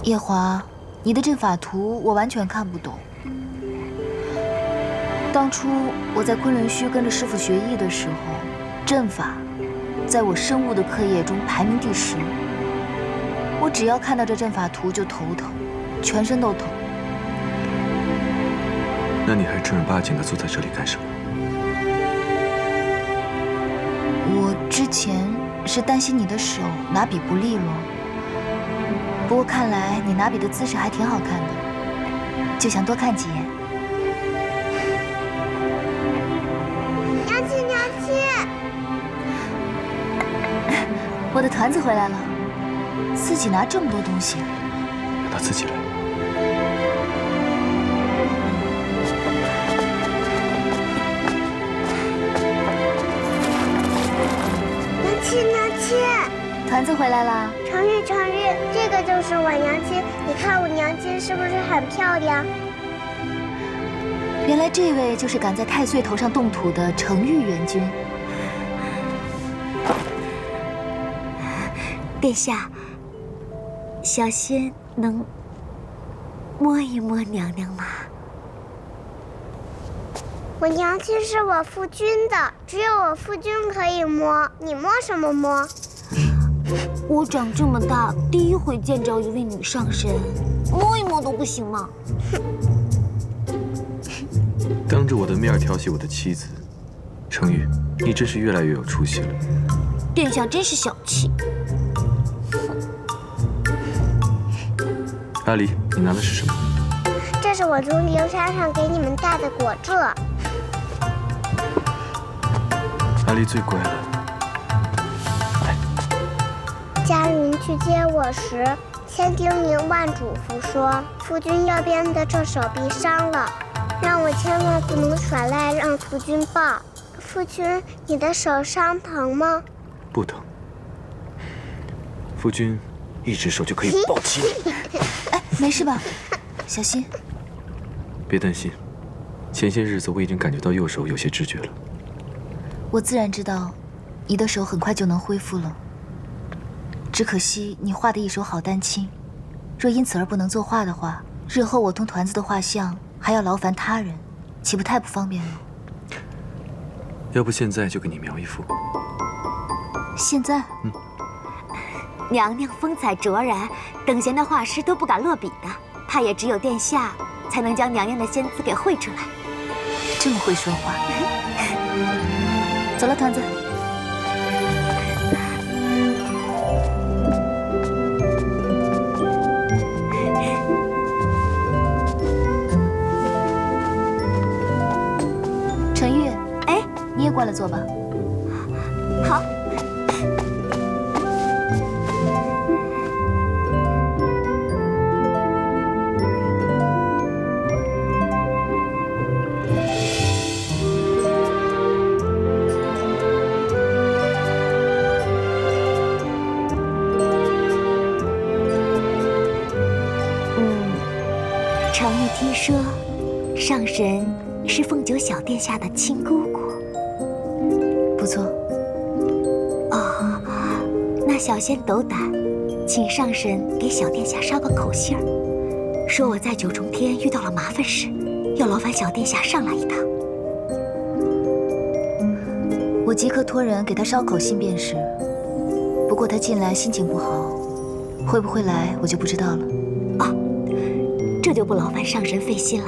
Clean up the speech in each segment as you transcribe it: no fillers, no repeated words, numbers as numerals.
夜华，你的阵法图我完全看不懂。当初我在昆仑虚跟着师傅学艺的时候，阵法在我生物的课业中排名第10。我只要看到这阵法图就头疼，全身都疼。那你还正儿八经的坐在这里干什么？我之前是担心你的手拿笔不利落，不过看来你拿笔的姿势还挺好看的，就想多看几眼。娘亲，娘亲，我的团子回来了，自己拿这么多东西，让他自己来。娘亲，团子回来啦！程玉，这个就是我娘亲。你看我娘亲是不是很漂亮？原来这位就是敢在太岁头上动土的程玉元君。殿下，小仙能摸一摸娘娘吗？我娘亲是我夫君的，只有我夫君可以摸，你摸什么摸？我长这么大，第一回见着一位女上神，摸一摸都不行吗？当着我的面调戏我的妻子，程玉，你真是越来越有出息了。殿下真是小气。阿离，你拿的是什么？这是我从灵山上给你们带的果蔗。阿离最乖了。来，家人去接我时，千叮咛万嘱咐说，夫君右边的这手臂伤了，让我千万不能耍赖让夫君抱。夫君，你的手伤疼吗？不疼。夫君一只手就可以抱起你。哎，没事吧？小心。别担心，前些日子我已经感觉到右手有些知觉了。我自然知道，你的手很快就能恢复了。只可惜你画的一手好丹青，若因此而不能作画的话，日后我同团子的画像还要劳烦他人，岂不太不方便了？要不现在就给你描一幅。现在？娘娘风采卓然，等闲的画师都不敢落笔的，怕也只有殿下才能将娘娘的仙姿给绘出来。这么会说话。走了，团子。陈玉，哎，你也过来坐吧。好。程玉听说，上神是凤九小殿下的亲姑姑。不错。哦，那小仙斗胆，请上神给小殿下捎个口信儿，说我在九重天遇到了麻烦事，要劳烦小殿下上来一趟。我即刻托人给他捎口信便是。不过他近来心情不好，会不会来我就不知道了。哦，这就不劳烦上神费心了。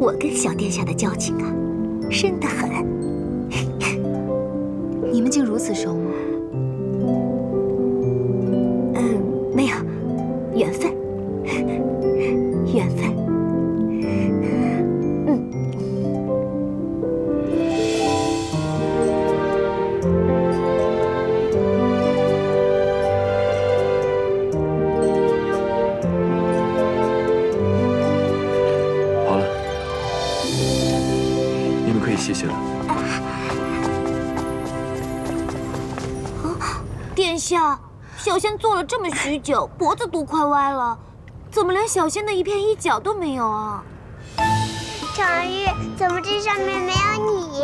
我跟小殿下的交情啊，深得很。你们竟如此熟吗？没有，缘分，缘分。好了，你们可以歇歇了。殿下，小仙坐了这么许久，脖子都快歪了，怎么连小仙的一片衣角都没有啊？程玉，怎么这上面没有你？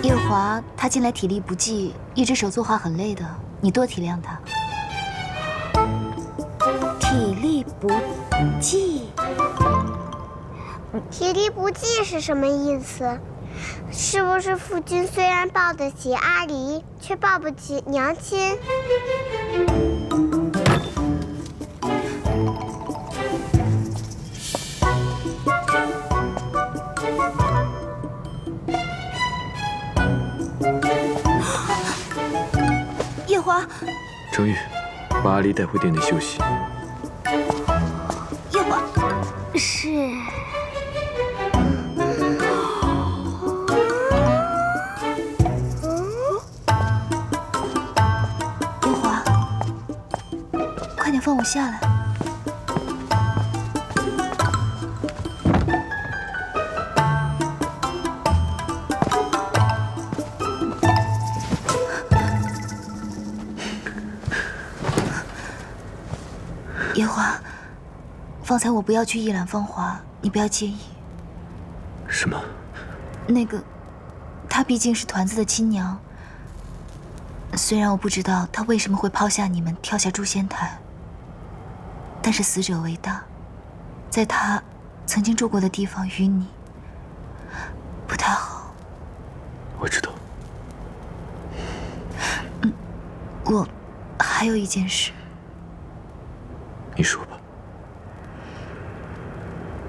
夜华他近来体力不济，一只手作画很累的，你多体谅他。体力不济，体力不济是什么意思？是不是夫君虽然抱得起阿离，却抱不起娘亲？夜华，程玉，把阿离带回店内休息。夜华，是。夜华，快点放我下来。夜华，方才我不要去一览芳华，你不要介意。什么？那个，她毕竟是团子的亲娘。虽然我不知道她为什么会抛下你们跳下诛仙台，但是死者为大，在她曾经住过的地方与你不太好。我知道。我还有一件事。你说吧。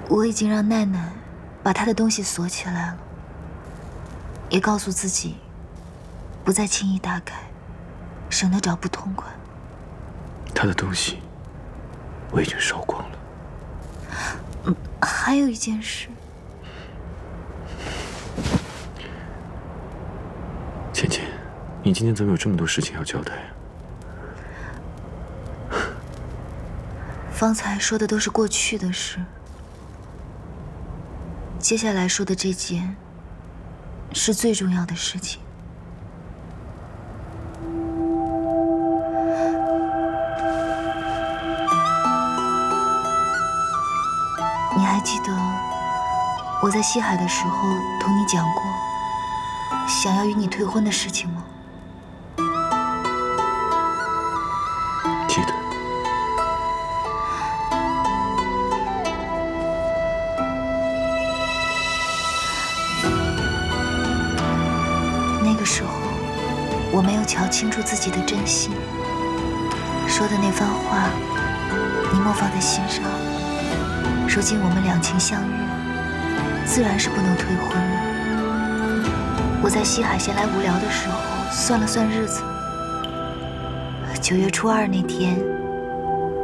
我已经让奈奈把她的东西锁起来了，也告诉自己不再轻易打开，省得找不痛快。她的东西我已经烧光了。还有一件事。芊芊，你今天怎么有这么多事情要交代啊？方才说的都是过去的事，接下来说的这件是最重要的事情。你还记得我在西海的时候同你讲过想要与你退婚的事情吗？记得。那个时候，我没有瞧清楚自己的真心，说的那番话，你莫放在心上。如今我们两情相悦，自然是不能退婚了。我在西海闲来无聊的时候，算了算日子，9月初2那天，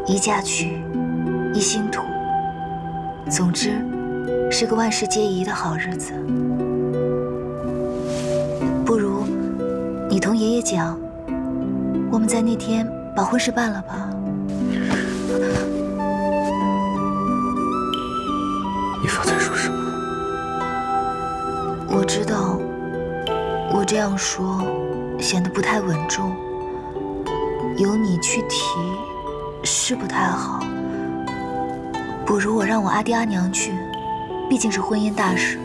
一嫁娶，一兴土，总之是个万事皆宜的好日子。不如你同爷爷讲，我们在那天把婚事办了吧。你方才说什么？我知道我这样说显得不太稳重，由你去提是不太好，不如我让我阿爹阿娘去，毕竟是婚姻大事，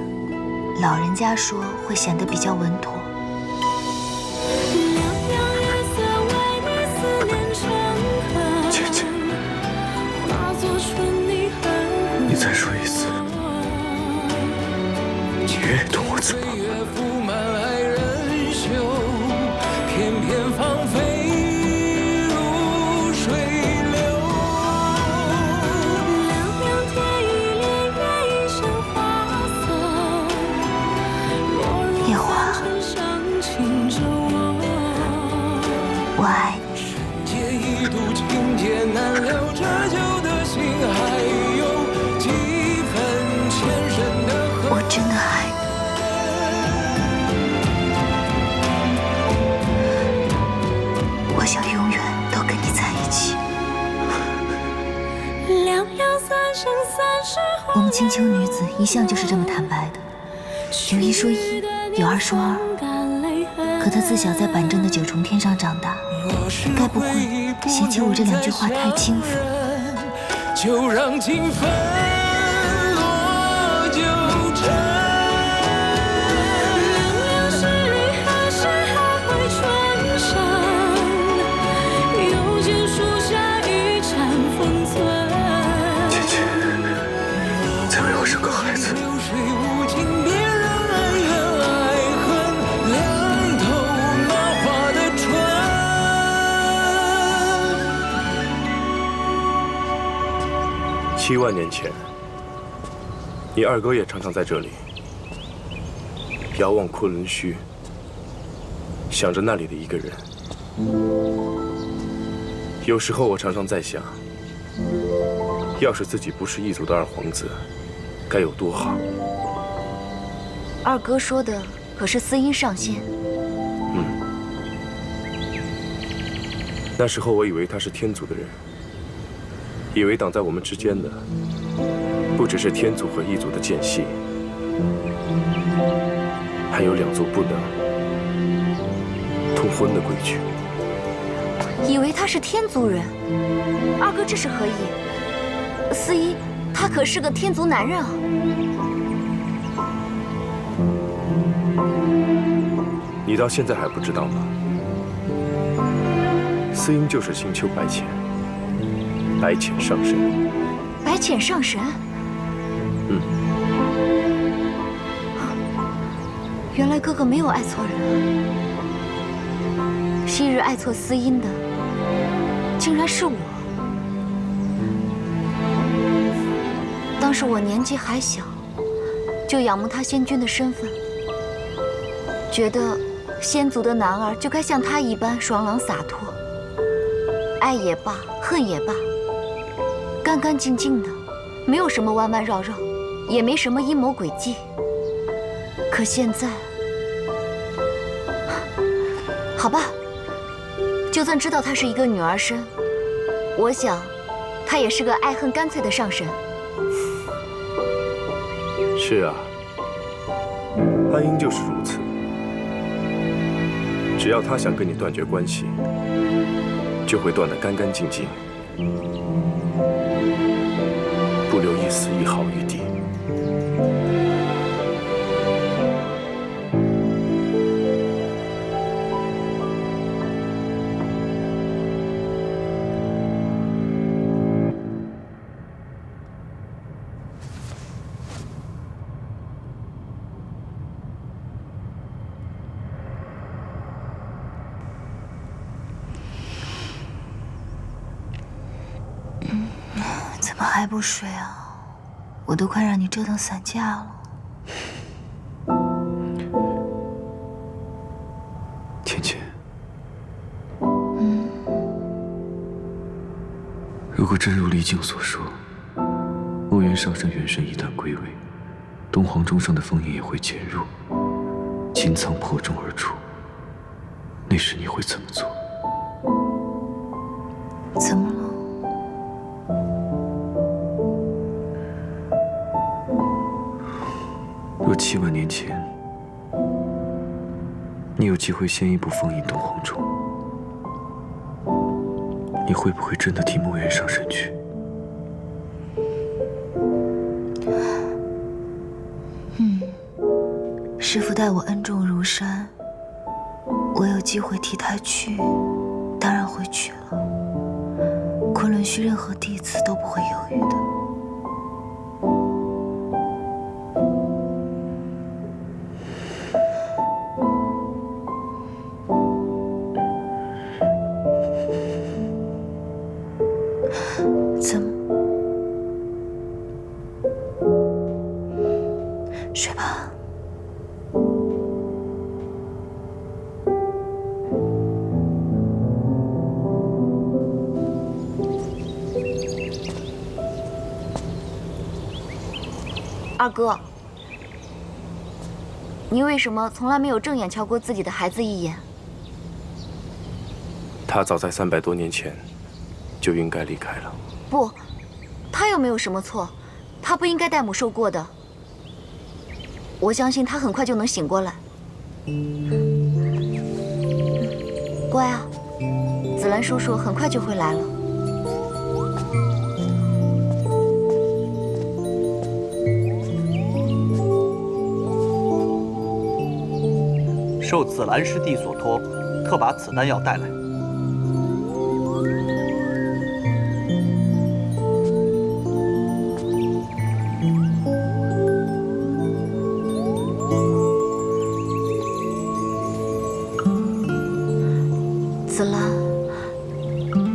老人家说会显得比较稳妥。芊芊，你再说一次，你愿意同我走吗？夜华，我爱你。我真的爱你。我想永远都跟你在一起。我们青丘女子一向就是这么坦白的，有一说一，有二说二。可她自小在板正的9重天上长大，该不会嫌弃我这2句话太轻浮？就让情分落九尘。7万年前，你二哥也常常在这里，遥望昆仑虚，想着那里的一个人。有时候我常常在想，要是自己不是异族的二皇子，该有多好。二哥说的可是司音上仙？那时候我以为他是天族的人，以为挡在我们之间的不只是天族和异族的间隙，还有2族不能通婚的规矩。以为他是天族人？二哥这是何意？司音，他可是个天族男人啊！你到现在还不知道吗？司音就是星丘白浅，白浅上神。白浅上神？原来哥哥没有爱错人啊！昔日爱错司音的，竟然是我。当时我年纪还小，就仰慕他仙君的身份，觉得仙族的男儿就该像他一般爽朗洒脱，爱也罢，恨也罢，干干净净的，没有什么弯弯绕绕，也没什么阴谋诡计。可现在，好吧，就算知道她是一个女儿身，我想，她也是个爱恨干脆的上神。是啊，安英就是如此。只要他想跟你断绝关系，就会断得干干净净，不留一丝一毫余地。怎么还不睡啊？我都快让你折腾散架了。芊芊，如果真如李靖所说，墨渊上神元神一旦归位，东皇钟上的封印也会减弱，金苍破钟而出，那时你会怎么做？怎么了？若7万年前，你有机会先一步封印东皇钟，你会不会真的替墨渊上神去？师父待我恩重如山，我有机会替他去，当然会去了。昆仑虚任何弟子都不会犹豫的。怎么？睡吧。二哥，你为什么从来没有正眼瞧过自己的孩子一眼？他早在300多年前就应该离开了。不，他又没有什么错，他不应该代母受过的。我相信他很快就能醒过来。乖啊，紫兰叔叔很快就会来了。受紫兰师弟所托，特把此丹药带来。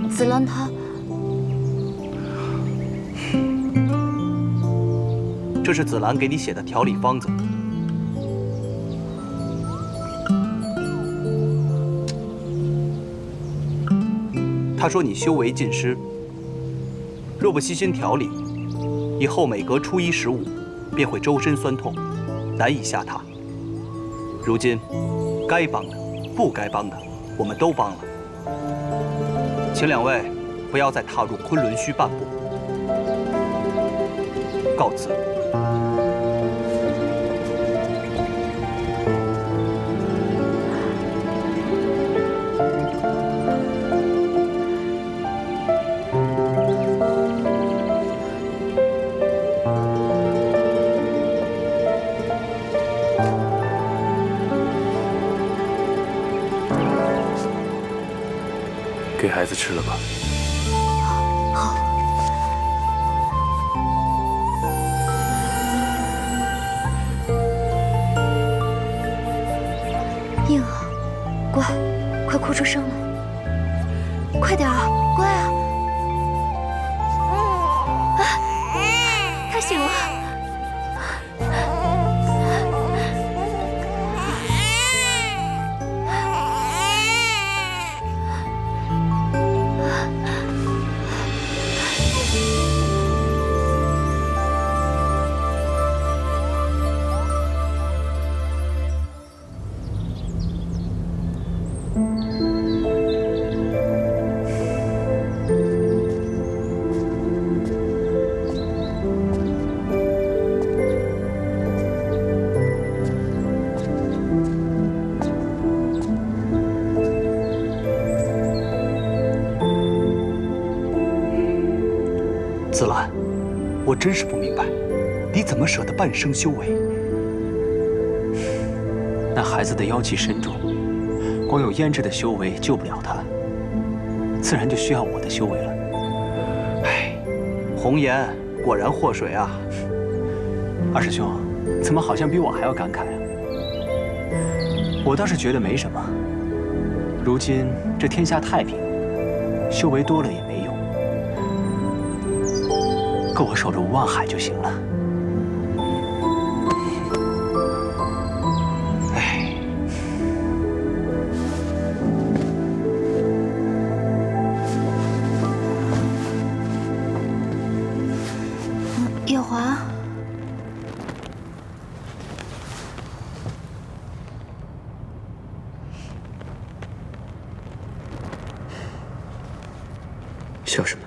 紫兰她这是紫兰给你写的调理方子。他说你修为尽失，若不悉心调理，以后每隔初1、15，便会周身酸痛，难以下榻。如今，该帮的、不该帮的，我们都帮了。请两位不要再踏入昆仑虚半步。告辞。给孩子吃了吧。好。硬啊，乖，快哭出声来，快点啊，乖啊！啊，他醒了。紫兰，我真是不明白，你怎么舍得半生修为？那孩子的妖气深重，光有胭脂的修为救不了他，自然就需要我的修为了。唉，红颜果然祸水啊！二师兄，怎么好像比我还要感慨啊？我倒是觉得没什么。如今这天下太平，修为多了也没用，够我守着无望海就行了。唉，月华。笑什么？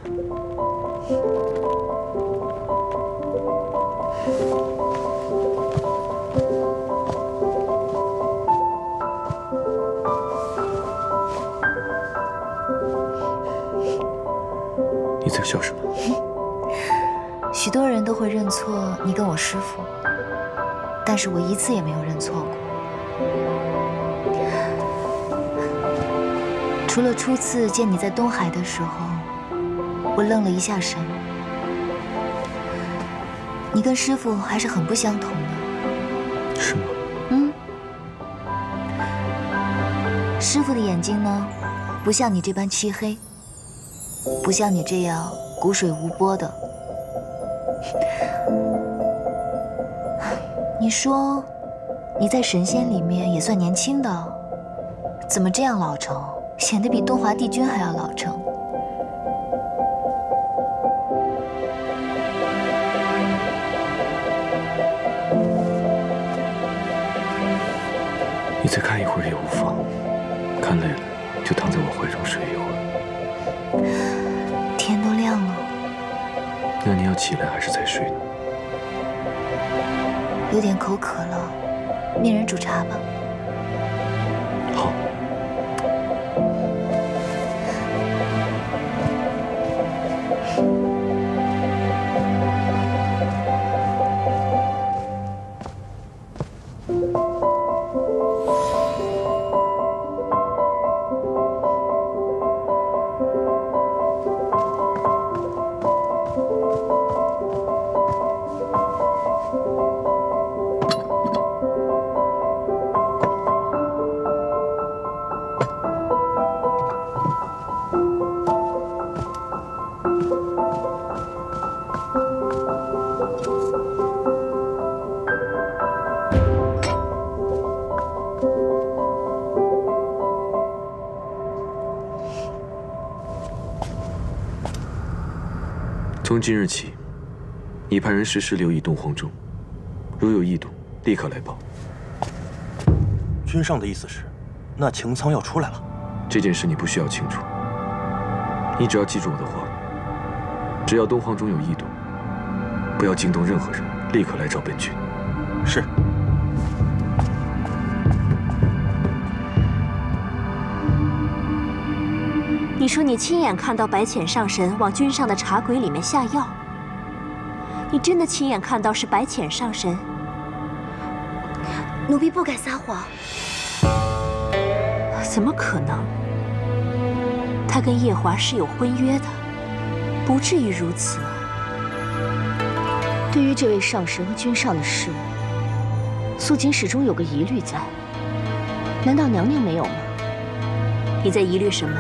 你在笑什么？许多人都会认错你跟我师父，但是我一次也没有认错过。除了初次见你在东海的时候，我愣了一下神。你跟师父还是很不相同的。是吗？嗯。师父的眼睛呢，不像你这般漆黑，不像你这样骨水无波的。你说你在神仙里面也算年轻的，怎么这样老成，显得比东华帝君还要老成？你再看一会儿也无妨，看累了就躺在我怀中睡一会儿。天都亮了。那你要起来还是再睡呢？有点口渴了，命人煮茶吧。好。从今日起，你派人时时留意东皇钟，如有异动，立刻来报。君上的意思是，那擎苍要出来了？这件事你不需要清楚，你只要记住我的话，只要东皇钟有异动，不要惊动任何人，立刻来找本君。是。你说你亲眼看到白浅上神往君上的茶鬼里面下药？你真的亲眼看到是白浅上神？奴婢不敢撒谎。怎么可能？他跟夜华是有婚约的，不至于如此啊。对于这位上神和君上的事，素锦始终有个疑虑在。难道娘娘没有吗？你在疑虑什么？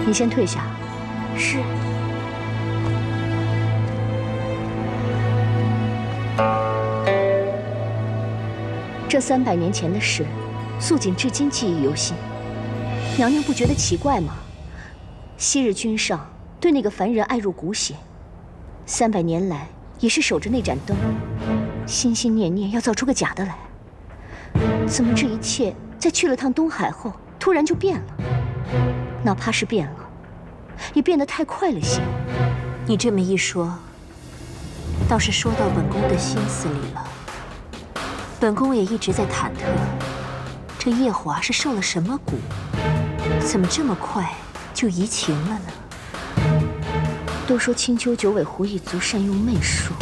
你先退下。是。这300年前的事，素锦至今记忆犹新。娘娘不觉得奇怪吗？昔日君上对那个凡人爱入骨血，300年来也是守着那盏灯，心心念念要造出个假的来。怎么这一切在去了趟东海后，突然就变了？哪怕是变了，也变得太快了些。你这么一说，倒是说到本宫的心思里了。本宫也一直在忐忑，这夜华是受了什么蛊，怎么这么快就移情了呢？都说青丘九尾狐一族善用媚术，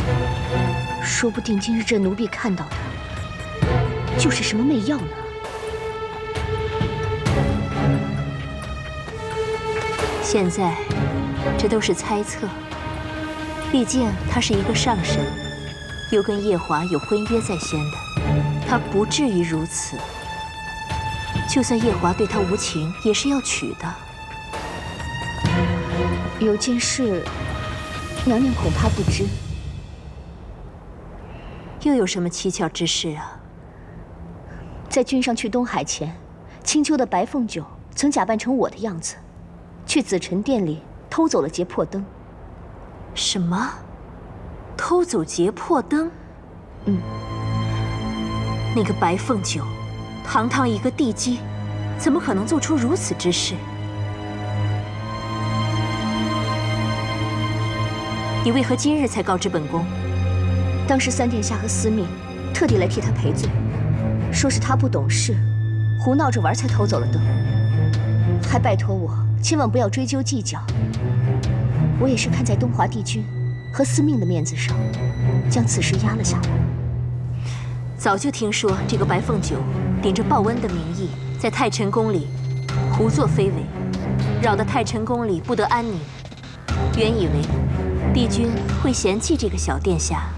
说不定今日这奴婢看到的，就是什么媚药呢？现在，这都是猜测。毕竟他是一个上神，又跟夜华有婚约在先的，他不至于如此。就算夜华对他无情，也是要娶的。有件事，娘娘恐怕不知。又有什么蹊跷之事啊？在君上去东海前，青丘的白凤九曾假扮成我的样子，去紫宸殿里偷走了劫魄灯。什么？偷走劫魄灯？那个白凤九，堂堂一个帝姬，怎么可能做出如此之事？你为何今日才告知本宫？当时三殿下和司命特地来替他赔罪，说是他不懂事，胡闹着玩才偷走了灯，还拜托我千万不要追究计较。我也是看在东华帝君和司命的面子上，将此事压了下来。早就听说这个白凤九顶着报恩的名义，在太晨宫里胡作非为，扰得太晨宫里不得安宁。原以为帝君会嫌弃这个小殿下，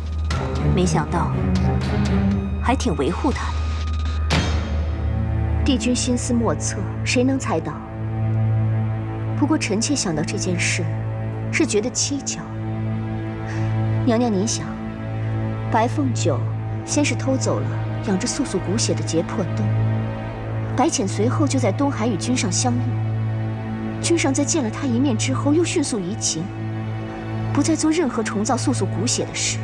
没想到还挺维护他的。帝君心思莫测，谁能猜到？不过臣妾想到这件事，是觉得蹊跷。娘娘您想，白凤九先是偷走了养着素素骨血的劫魄灯，白浅随后就在东海与君上相遇，君上在见了他一面之后，又迅速移情，不再做任何重造素素骨血的事。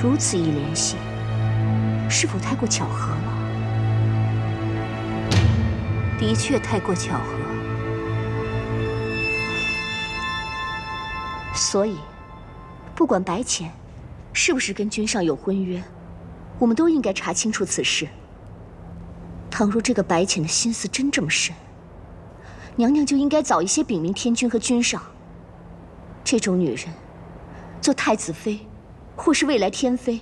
如此一联系，是否太过巧合了？的确太过巧合。所以，不管白浅是不是跟君上有婚约，我们都应该查清楚此事。倘若这个白浅的心思真这么深，娘娘就应该早一些禀明天君和君上。这种女人，做太子妃，或是未来天妃，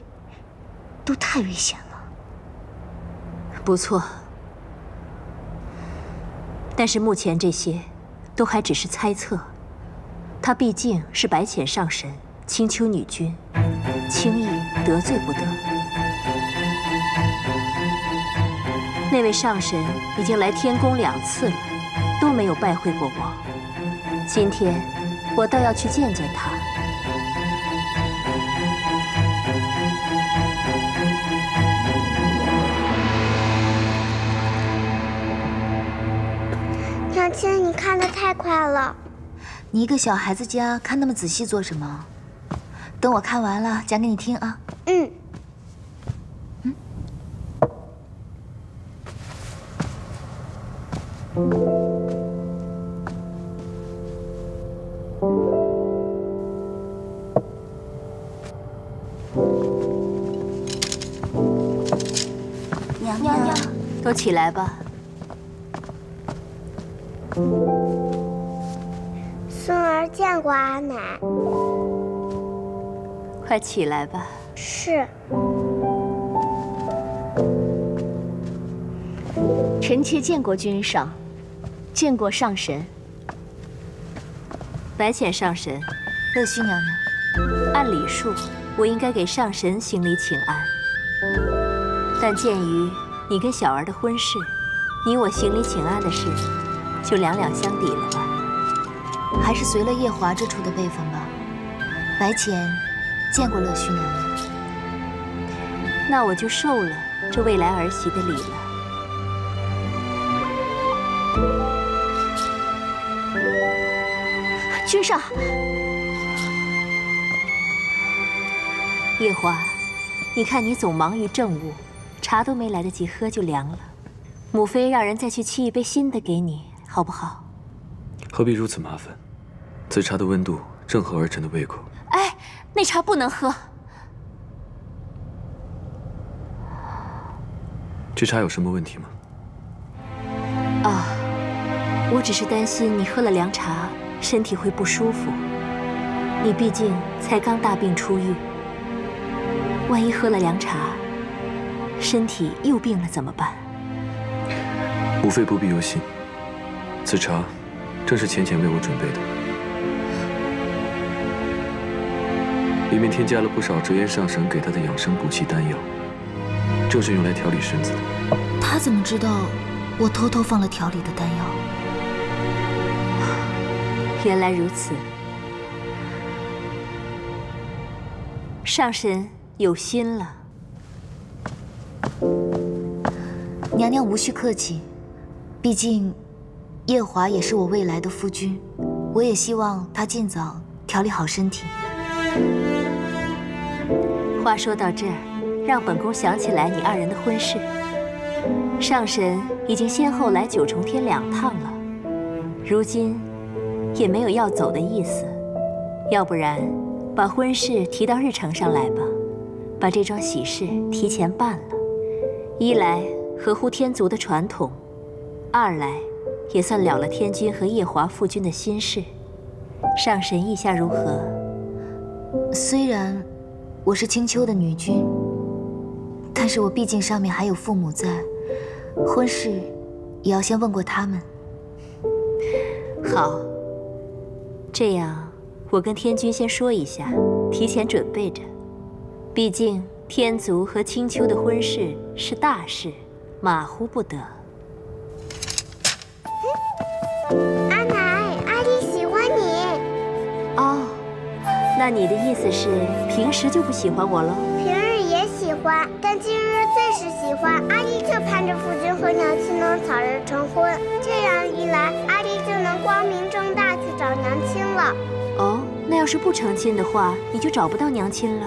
都太危险了。不错，但是目前这些都还只是猜测。她毕竟是白浅上神、青丘女君，轻易得罪不得。那位上神已经来天宫2次了，都没有拜会过我。今天我倒要去见见他。娘亲，你看得太快了。你一个小孩子家看那么仔细做什么？等我看完了讲给你听啊。嗯。娘娘，都起来吧。孙儿见过阿奶。快起来吧。是。臣妾见过君上，见过上神。白浅上神，乐须娘娘，按礼数，我应该给上神行礼请安。但鉴于你跟小儿的婚事，你我行礼请安的事，就两两相抵了吧。还是随了夜华这处的辈分吧。白浅见过乐须娘娘，那我就受了这未来儿媳的礼了。君上，夜华，你看你总忙于政务，茶都没来得及喝就凉了。母妃让人再去沏一杯新的给你，好不好？何必如此麻烦？此茶的温度正合儿臣的胃口。哎，那茶不能喝。这茶有什么问题吗？啊，我只是担心你喝了凉茶，身体会不舒服。你毕竟才刚大病初愈，万一喝了凉茶，身体又病了怎么办？母妃不必忧心，此茶正是浅浅为我准备的，里面添加了不少折颜上神给他的养生补气丹药，正是用来调理身子的。他怎么知道我偷偷放了调理的丹药？原来如此，上神有心了。娘娘无需客气，毕竟夜华也是我未来的夫君，我也希望他尽早调理好身体。话说到这儿，让本宫想起来你二人的婚事。上神已经先后来九重天2趟了，如今也没有要走的意思。要不然，把婚事提到日程上来吧，把这桩喜事提前办了。一来合乎天族的传统，二来也算了了天君和夜华父君的心事。上神意下如何？虽然我是青丘的女君，但是我毕竟上面还有父母在，婚事也要先问过他们。好，这样我跟天君先说一下，提前准备着。毕竟天族和青丘的婚事是大事，马虎不得。阿奶，阿弟喜欢你。哦，那你的意思是平时就不喜欢我了？平日也喜欢，但今日最是喜欢。阿弟就盼着夫君和娘亲能早日成婚，这样一来，阿弟就能光明正大去找娘亲了。哦，那要是不成亲的话，你就找不到娘亲了。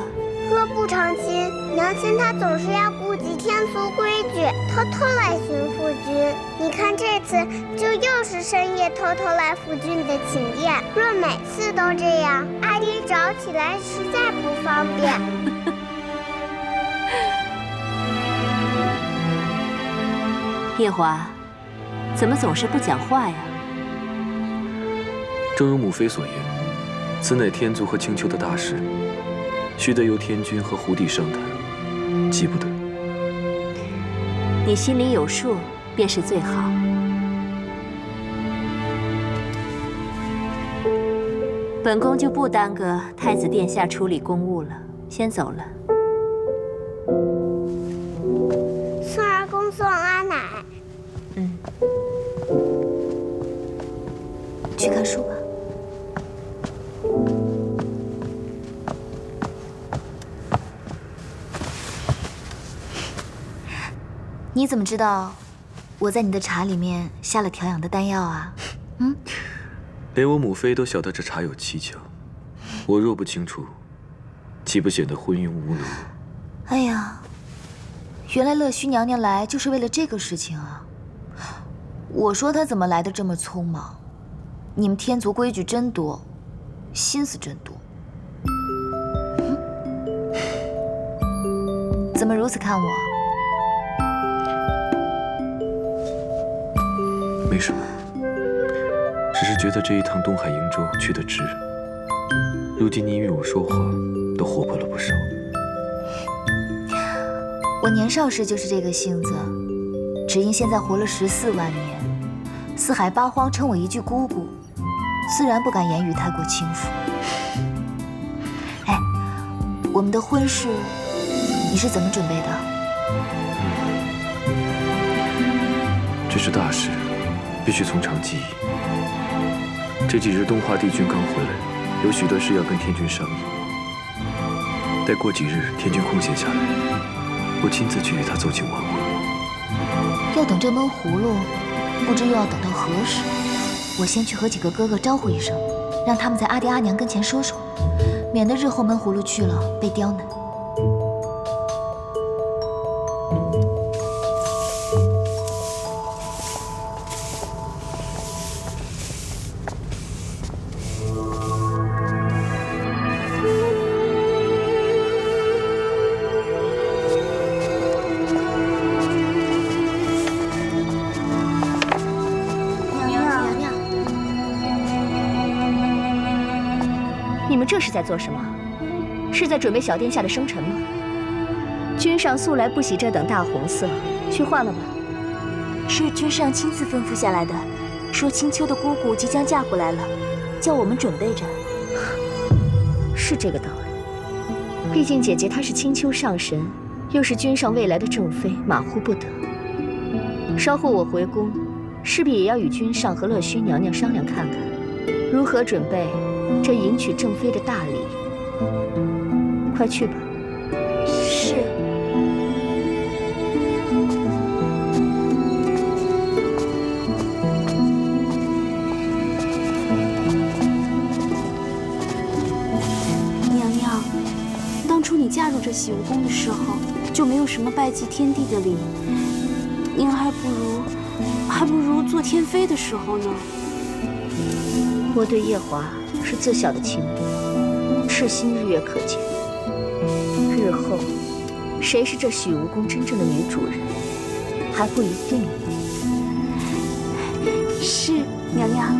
若不成亲，娘亲她总是要顾及天族规矩，偷偷来寻夫君。你看这次就又是深夜偷偷来夫君的寝殿。若每次都这样，阿弟找起来实在不方便。夜华，怎么总是不讲话呀？正如母妃所言，此乃天族和青丘的大事，须得由天君和胡帝商谈，急不得。你心里有数便是最好。本宫就不耽搁太子殿下处理公务了，先走了。孙儿恭送阿奶。去看书吧。你怎么知道我在你的茶里面下了调养的丹药啊？连我母妃都晓得这茶有蹊跷，我若不清楚，岂不显得昏庸无能？哎呀，原来乐须娘娘来就是为了这个事情啊！我说她怎么来的这么匆忙？你们天族规矩真多，心思真多。怎么如此看我？没什么，只是觉得这一趟东海瀛洲去得值。如今你与我说话，都活泼了不少。我年少时就是这个性子，只因现在活了14万年，四海八荒称我一句姑姑，自然不敢言语太过轻浮。哎，我们的婚事你是怎么准备的？这是大事，必须从长计议。这几日东华帝君刚回来，有许多事要跟天君商议。待过几日，天君空闲下来，我亲自去与他奏请完婚。要等这闷葫芦，不知又要等到何时。我先去和几个哥哥招呼一声，让他们在阿爹阿娘跟前说说，免得日后闷葫芦去了被刁难。你们这是在做什么？是在准备小殿下的生辰吗？君上素来不喜这等大红色，去换了吧。是君上亲自吩咐下来的，说青丘的姑姑即将嫁过来了，叫我们准备着。是这个道理。毕竟姐姐她是青丘上神，又是君上未来的正妃，马虎不得。稍后我回宫，势必也要与君上和乐须娘娘商量看看，如何准备这迎娶正妃的大礼。快去吧。是。娘娘，当初你嫁入这洗梧宫的时候，就没有什么拜祭天地的礼，您还不如做天妃的时候呢。我对夜华是自小的情侣，赤心日月可见。日后谁是这洗梧宫真正的女主人，还不一定呢。是，娘娘。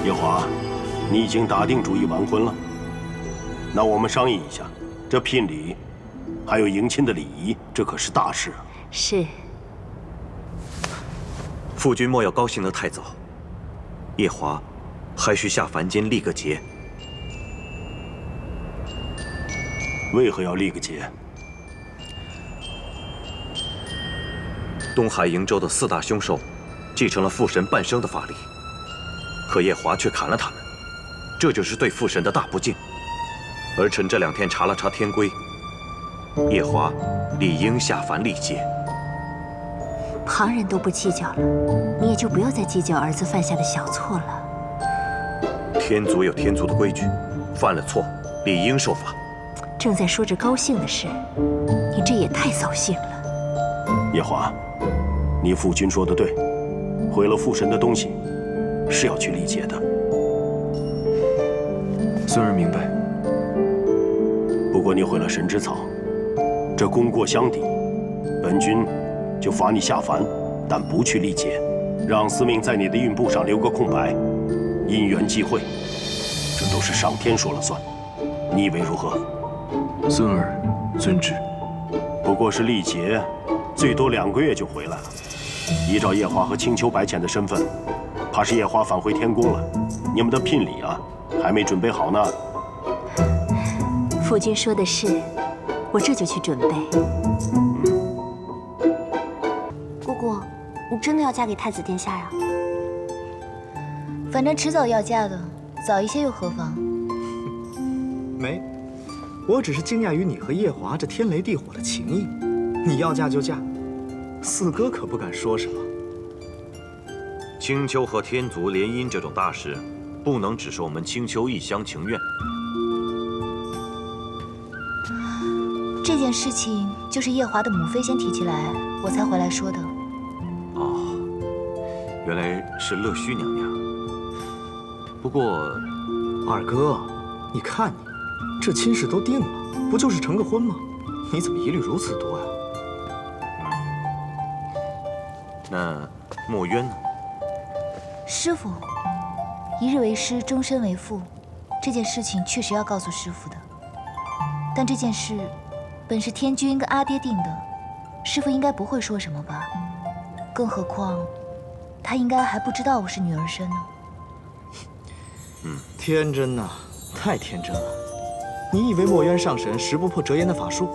夜华，你已经打定主意完婚了？那我们商议一下，这聘礼，还有迎亲的礼仪，这可是大事啊。是。父君莫要高兴得太早，夜华还需下凡间历个劫。为何要历个劫？东海瀛洲的4大凶兽，继承了父神半生的法力，可夜华却砍了他们，这就是对父神的大不敬。儿臣这2天查了查天规，夜华理应下凡历劫。旁人都不计较了，你也就不要再计较儿子犯下的小错了。天族有天族的规矩，犯了错理应受罚。正在说着高兴的事，你这也太扫兴了。夜华，你父君说的对，毁了父神的东西是要去历劫的。孙儿明白。不过你毁了神之草，这功过相抵，本君就罚你下凡，但不去历劫，让司命在你的运簿上留个空白，因缘际会，这都是上天说了算，你以为如何？孙儿遵旨。不过是历劫，最多2个月就回来了。依照夜华和青丘白浅的身份，怕是夜华返回天宫了。你们的聘礼啊，还没准备好呢。父君说的是，我这就去准备。姑姑，你真的要嫁给太子殿下呀？反正迟早要嫁的，早一些又何妨？没，我只是惊讶于你和夜华这天雷地火的情谊。你要嫁就嫁，四哥可不敢说什么。青丘和天族联姻这种大事，不能只是我们青丘一厢情愿。这件事情就是夜华的母妃先提起来，我才回来说的。哦，原来是乐须娘娘。不过，二哥，你看你，这亲事都定了，不就是成个婚吗？你怎么疑虑如此多呀？那墨渊呢？师傅，一日为师，终身为父，这件事情确实要告诉师傅的。但这件事本是天君跟阿爹定的，师傅应该不会说什么吧？更何况，他应该还不知道我是女儿身呢。天真呐，太天真了！你以为墨渊上神识不破折颜的法术？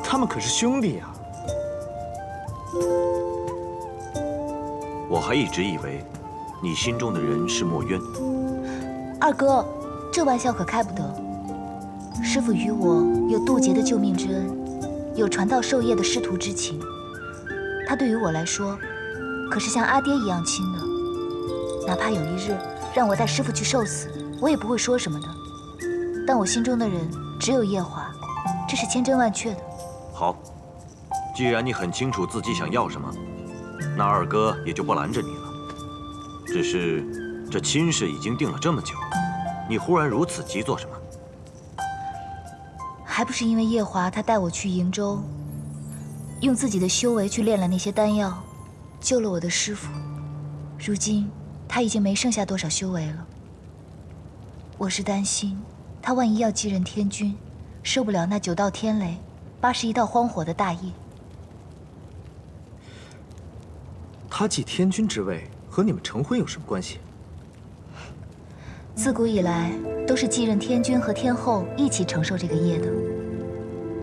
他们可是兄弟啊！我还一直以为，你心中的人是墨渊。二哥，这玩笑可开不得。师父与我有渡劫的救命之恩，有传道授业的师徒之情。他对于我来说，可是像阿爹一样亲的。哪怕有一日让我带师父去受死，我也不会说什么的。但我心中的人只有夜华，这是千真万确的。好，既然你很清楚自己想要什么，那二哥也就不拦着你了。只是这亲事已经定了这么久，你忽然如此急做什么？还不是因为夜华他带我去瀛州，用自己的修为去炼了那些丹药，救了我的师父。如今他已经没剩下多少修为了。我是担心他万一要继任天君，受不了那9道天雷、81道荒火的大业。他继天君之位和你们成婚有什么关系？自古以来都是继任天君和天后一起承受这个业的。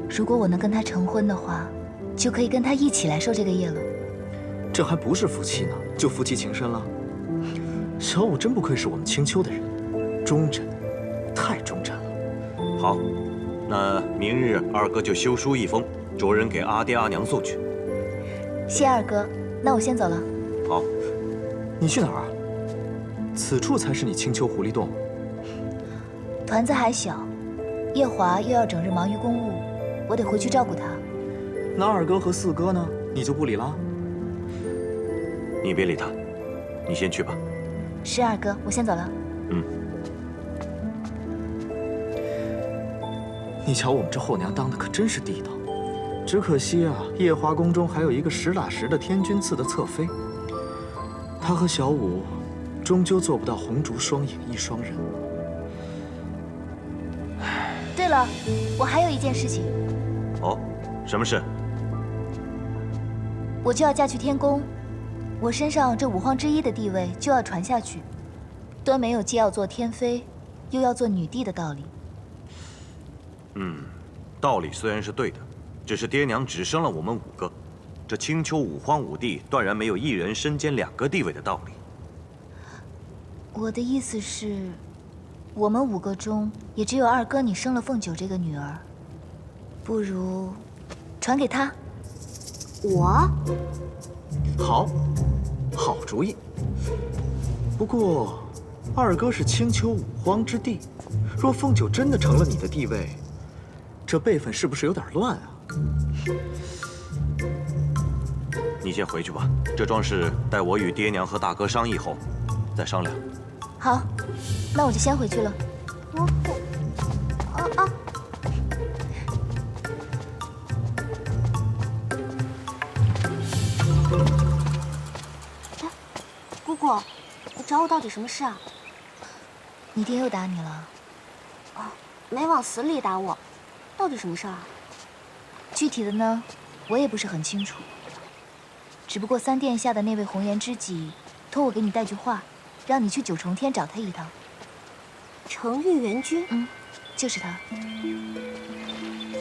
如果我能跟他成婚的话，就可以跟他一起来受这个业了。这还不是夫妻呢，就夫妻情深了。小五真不愧是我们青丘的人，忠贞，太忠贞了。好，那明日二哥就修书一封，着人给阿爹阿娘送去。谢二哥，那我先走了。好，你去哪儿啊？此处才是你青丘狐狸洞。团子还小，夜华又要整日忙于公务，我得回去照顾他。那二哥和四哥呢？你就不理了？你别理他，你先去吧。是二哥，我先走了。你瞧我们这后娘当的可真是地道，只可惜啊，夜华宫中还有一个实打实的天君赐的侧妃，她和小五终究做不到红烛双影一双人。对了，我还有一件事情。哦，什么事？我就要嫁去天宫，我身上这5皇之一的地位就要传下去，端没有既要做天妃，又要做女帝的道理。道理虽然是对的，只是爹娘只生了我们5个，这青丘5皇5帝断然没有一人身兼2个地位的道理。我的意思是，我们5个中也只有二哥你生了凤九这个女儿，不如传给他。我？好，好主意。不过，二哥是青丘5皇之帝，若凤九真的成了你的地位，这辈分是不是有点乱啊？你先回去吧，这桩事待我与爹娘和大哥商议后再商量。好，那我就先回去了。姑姑，你找我到底什么事啊？你爹又打你了？没往死里打我，到底什么事啊？具体的呢，我也不是很清楚。只不过三殿下的那位红颜知己托我给你带句话，让你去9重天找他一趟。程昱元君？就是他。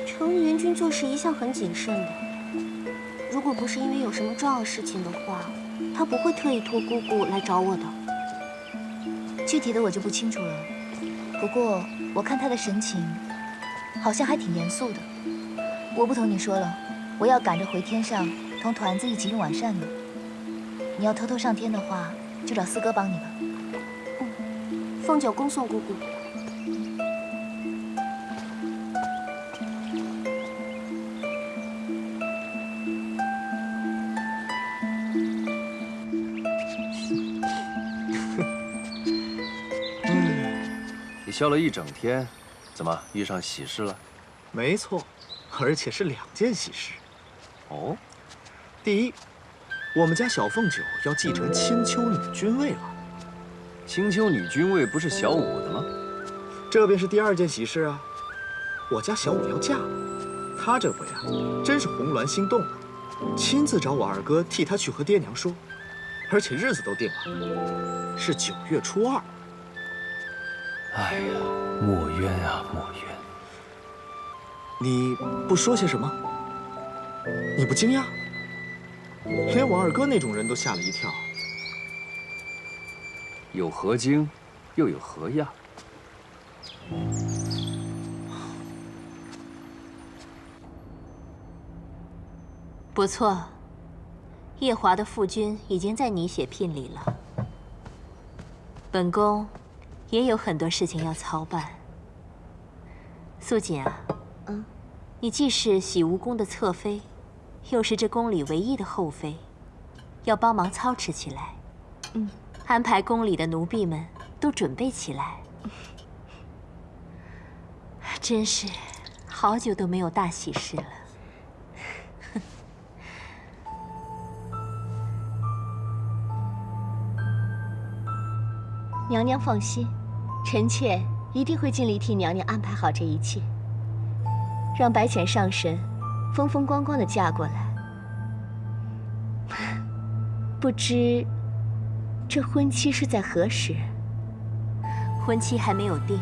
程昱元君做事一向很谨慎的，如果不是因为有什么重要事情的话，他不会特意托姑姑来找我的。具体的我就不清楚了，不过我看他的神情，好像还挺严肃的。我不同你说了，我要赶着回天上同团子一起用晚膳呢。你要偷偷上天的话，就找四哥帮你吧。凤九恭送姑姑。你笑了一整天，怎么遇上喜事了？没错，而且是2件喜事。哦，第一，我们家小凤九要继承青丘女君位了。青丘女君位不是小五的吗？这便是第2件喜事啊！我家小五要嫁了，她这回啊，真是红鸾心动了，亲自找我二哥替她去和爹娘说，而且日子都定了，是9月初2。哎呀，莫冤啊，莫冤！你不说些什么？你不惊讶？连我二哥那种人都吓了一跳。有何惊，又有何讶？不错，夜华的父君已经在拟写聘礼了。本宫也有很多事情要操办。素锦啊，你既是洗梧宫的侧妃，又是这宫里唯一的后妃，要帮忙操持起来。安排宫里的奴婢们都准备起来。真是好久都没有大喜事了。娘娘放心，臣妾一定会尽力替娘娘安排好这一切，让白浅上神风风光光的嫁过来。不知这婚期是在何时？婚期还没有定。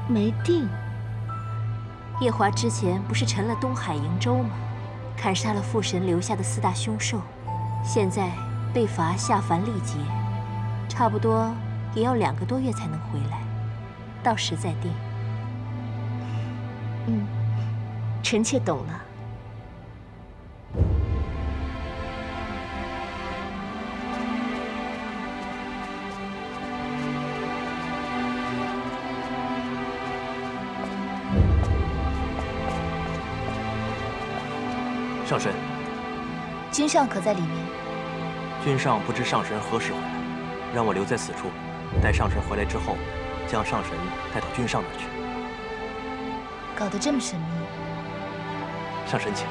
没定？夜华之前不是沉了东海瀛洲吗？砍杀了父神留下的4大凶兽，现在被罚下凡历劫。差不多也要2个多月才能回来，到时再定。臣妾懂了。上神，君上可在里面？君上不知上神何时回来，让我留在此处，待上神回来之后，将上神带到君上那儿去。搞得这么神秘。上神请。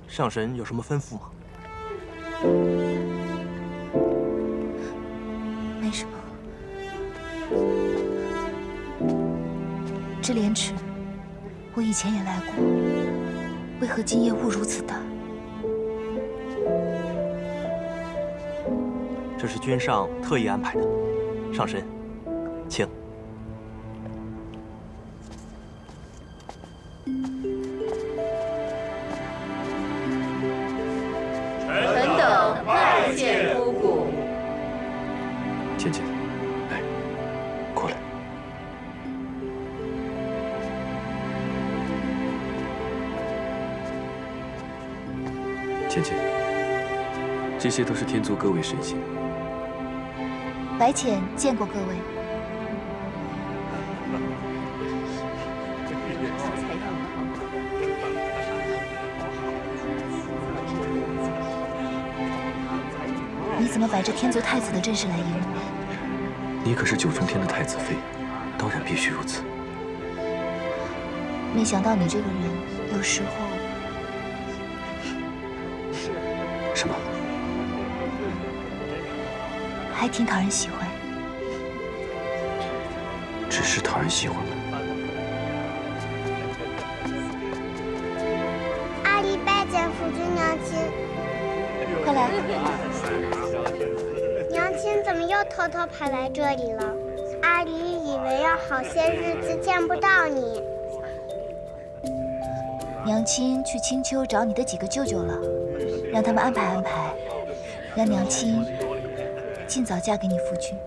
上神有什么吩咐吗？没什么。这莲池，我以前也来过，为何今夜雾如此大？这是君上特意安排的。上神，请。臣等拜见姑姑。倩倩，来，过来。倩倩，这些都是天族各位神仙。白浅见过各位。你怎么摆着天族太子的阵势来迎我？你可是九重天的太子妃，当然必须如此。没想到你这个人有时候……什么？还挺讨人喜欢。只是讨人喜欢吗？阿离拜见夫君娘亲。快来！娘亲怎么又偷偷跑来这里了？阿离以为要好些日子见不到你。娘亲去青丘找你的几个舅舅了，让他们安排安排，让娘亲尽早嫁给你夫君。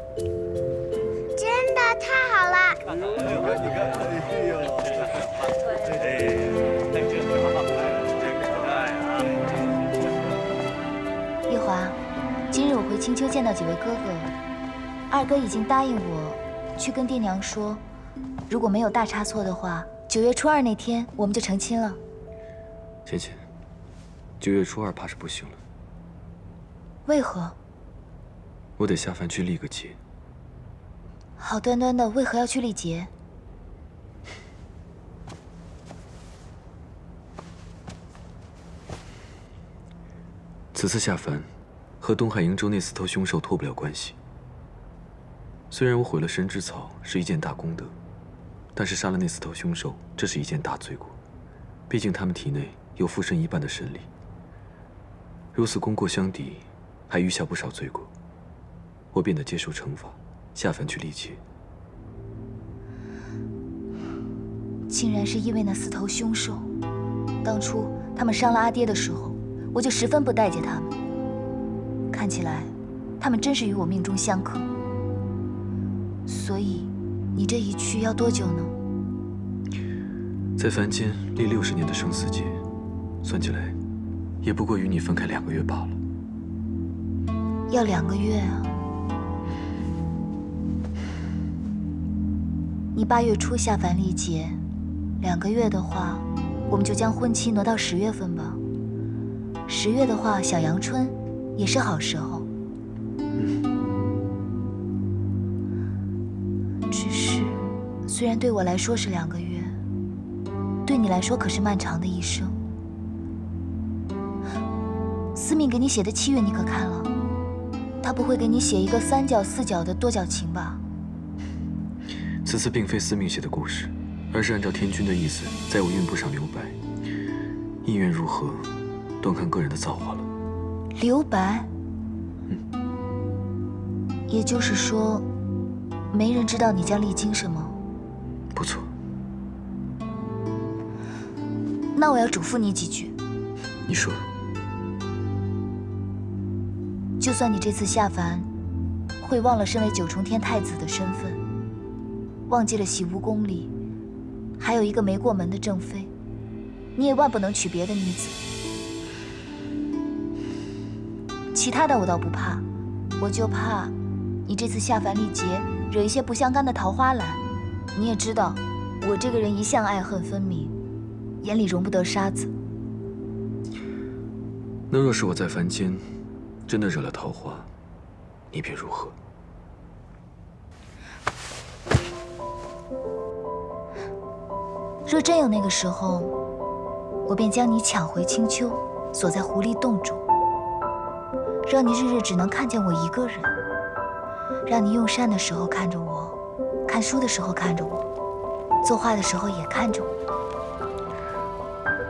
真的太好了！夜华，今日我回青丘见到几位哥哥，二哥已经答应我去跟爹娘说，如果没有大差错的话，9月初2那天我们就成亲了。芊芊，9月初2怕是不行了。为何？我得下凡去历个劫。好端端的，为何要去历劫？此次下凡，和东海瀛洲那4头凶兽脱不了关系。虽然我毁了神之草是一件大功德，但是杀了那4头凶兽，这是一件大罪过。毕竟他们体内有附身一半的神力，如此功过相抵，还余下不少罪过。我便得接受惩罚，下凡去历劫。竟然是因为那4头凶兽。当初他们伤了阿爹的时候，我就十分不待见他们。看起来，他们真是与我命中相克。所以，你这一去要多久呢？在凡间历60年的生死劫，算起来，也不过与你分开2个月罢了。要2个月啊！你8月初下凡历劫，2个月的话，我们就将婚期挪到10月份吧。10月的话，小阳春也是好时候。只是，虽然对我来说是2个月，对你来说可是漫长的一生。司命给你写的契约你可看了？他不会给你写一个3角4角的多角情吧？此次并非司命写的故事，而是按照天君的意思，在我运部上留白。意愿如何，端看个人的造化了。留白？也就是说，没人知道你将历经什么？不错。那我要嘱咐你几句。你说。就算你这次下凡，会忘了身为9重天太子的身份，忘记了洗梧宫里还有一个没过门的正妃，你也万不能娶别的女子。其他的我倒不怕，我就怕你这次下凡历劫惹一些不相干的桃花来。你也知道，我这个人一向爱恨分明，眼里容不得沙子。那若是我在凡间真的惹了桃花，你便如何？若真有那个时候，我便将你抢回青丘，锁在狐狸洞中，让你日日只能看见我一个人，让你用膳的时候看着我，看书的时候看着我，作画的时候也看着我。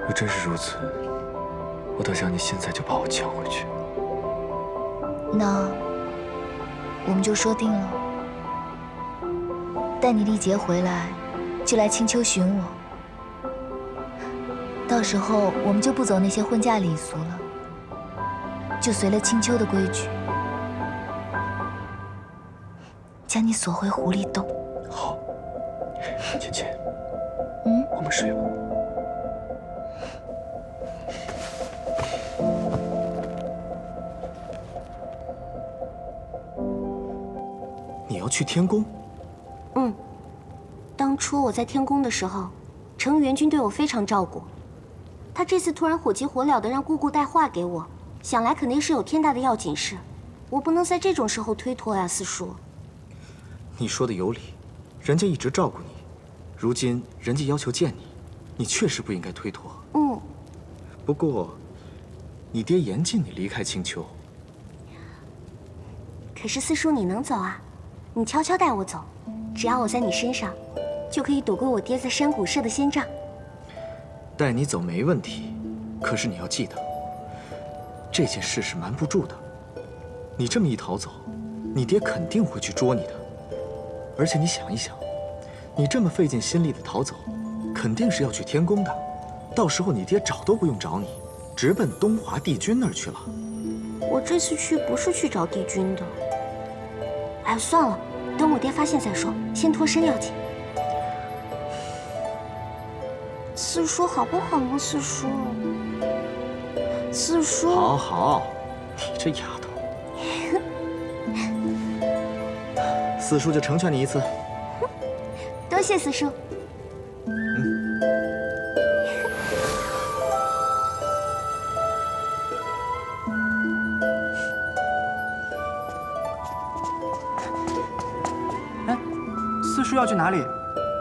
若真是如此，我倒想你现在就把我抢回去。那我们就说定了，待你历劫回来，就来青丘寻我。到时候我们就不走那些婚嫁礼俗了，就随了青丘的规矩，将你锁回狐狸洞。好，芊芊，我们睡吧。你要去天宫？当初我在天宫的时候，程元君对我非常照顾。他这次突然火急火燎的让姑姑带话给我，想来肯定是有天大的要紧事。我不能在这种时候推脱呀，四叔。你说的有理，人家一直照顾你，如今人家要求见你，你确实不应该推脱。嗯。不过，你爹严禁你离开青丘。可是四叔，你能走啊？你悄悄带我走，只要我在你身上，就可以躲过我爹在山谷设的仙障。带你走没问题，可是你要记得，这件事是瞒不住的。你这么一逃走，你爹肯定会去捉你的。而且你想一想，你这么费尽心力的逃走，肯定是要去天宫的。到时候你爹找都不用找你，直奔东华帝君那儿去了。我这次去不是去找帝君的。哎，算了，等我爹发现再说，先脱身要紧。四叔好不好呢？四叔，四叔。好好，你这丫头。四叔就成全你一次。多谢四叔。哎，四叔要去哪里？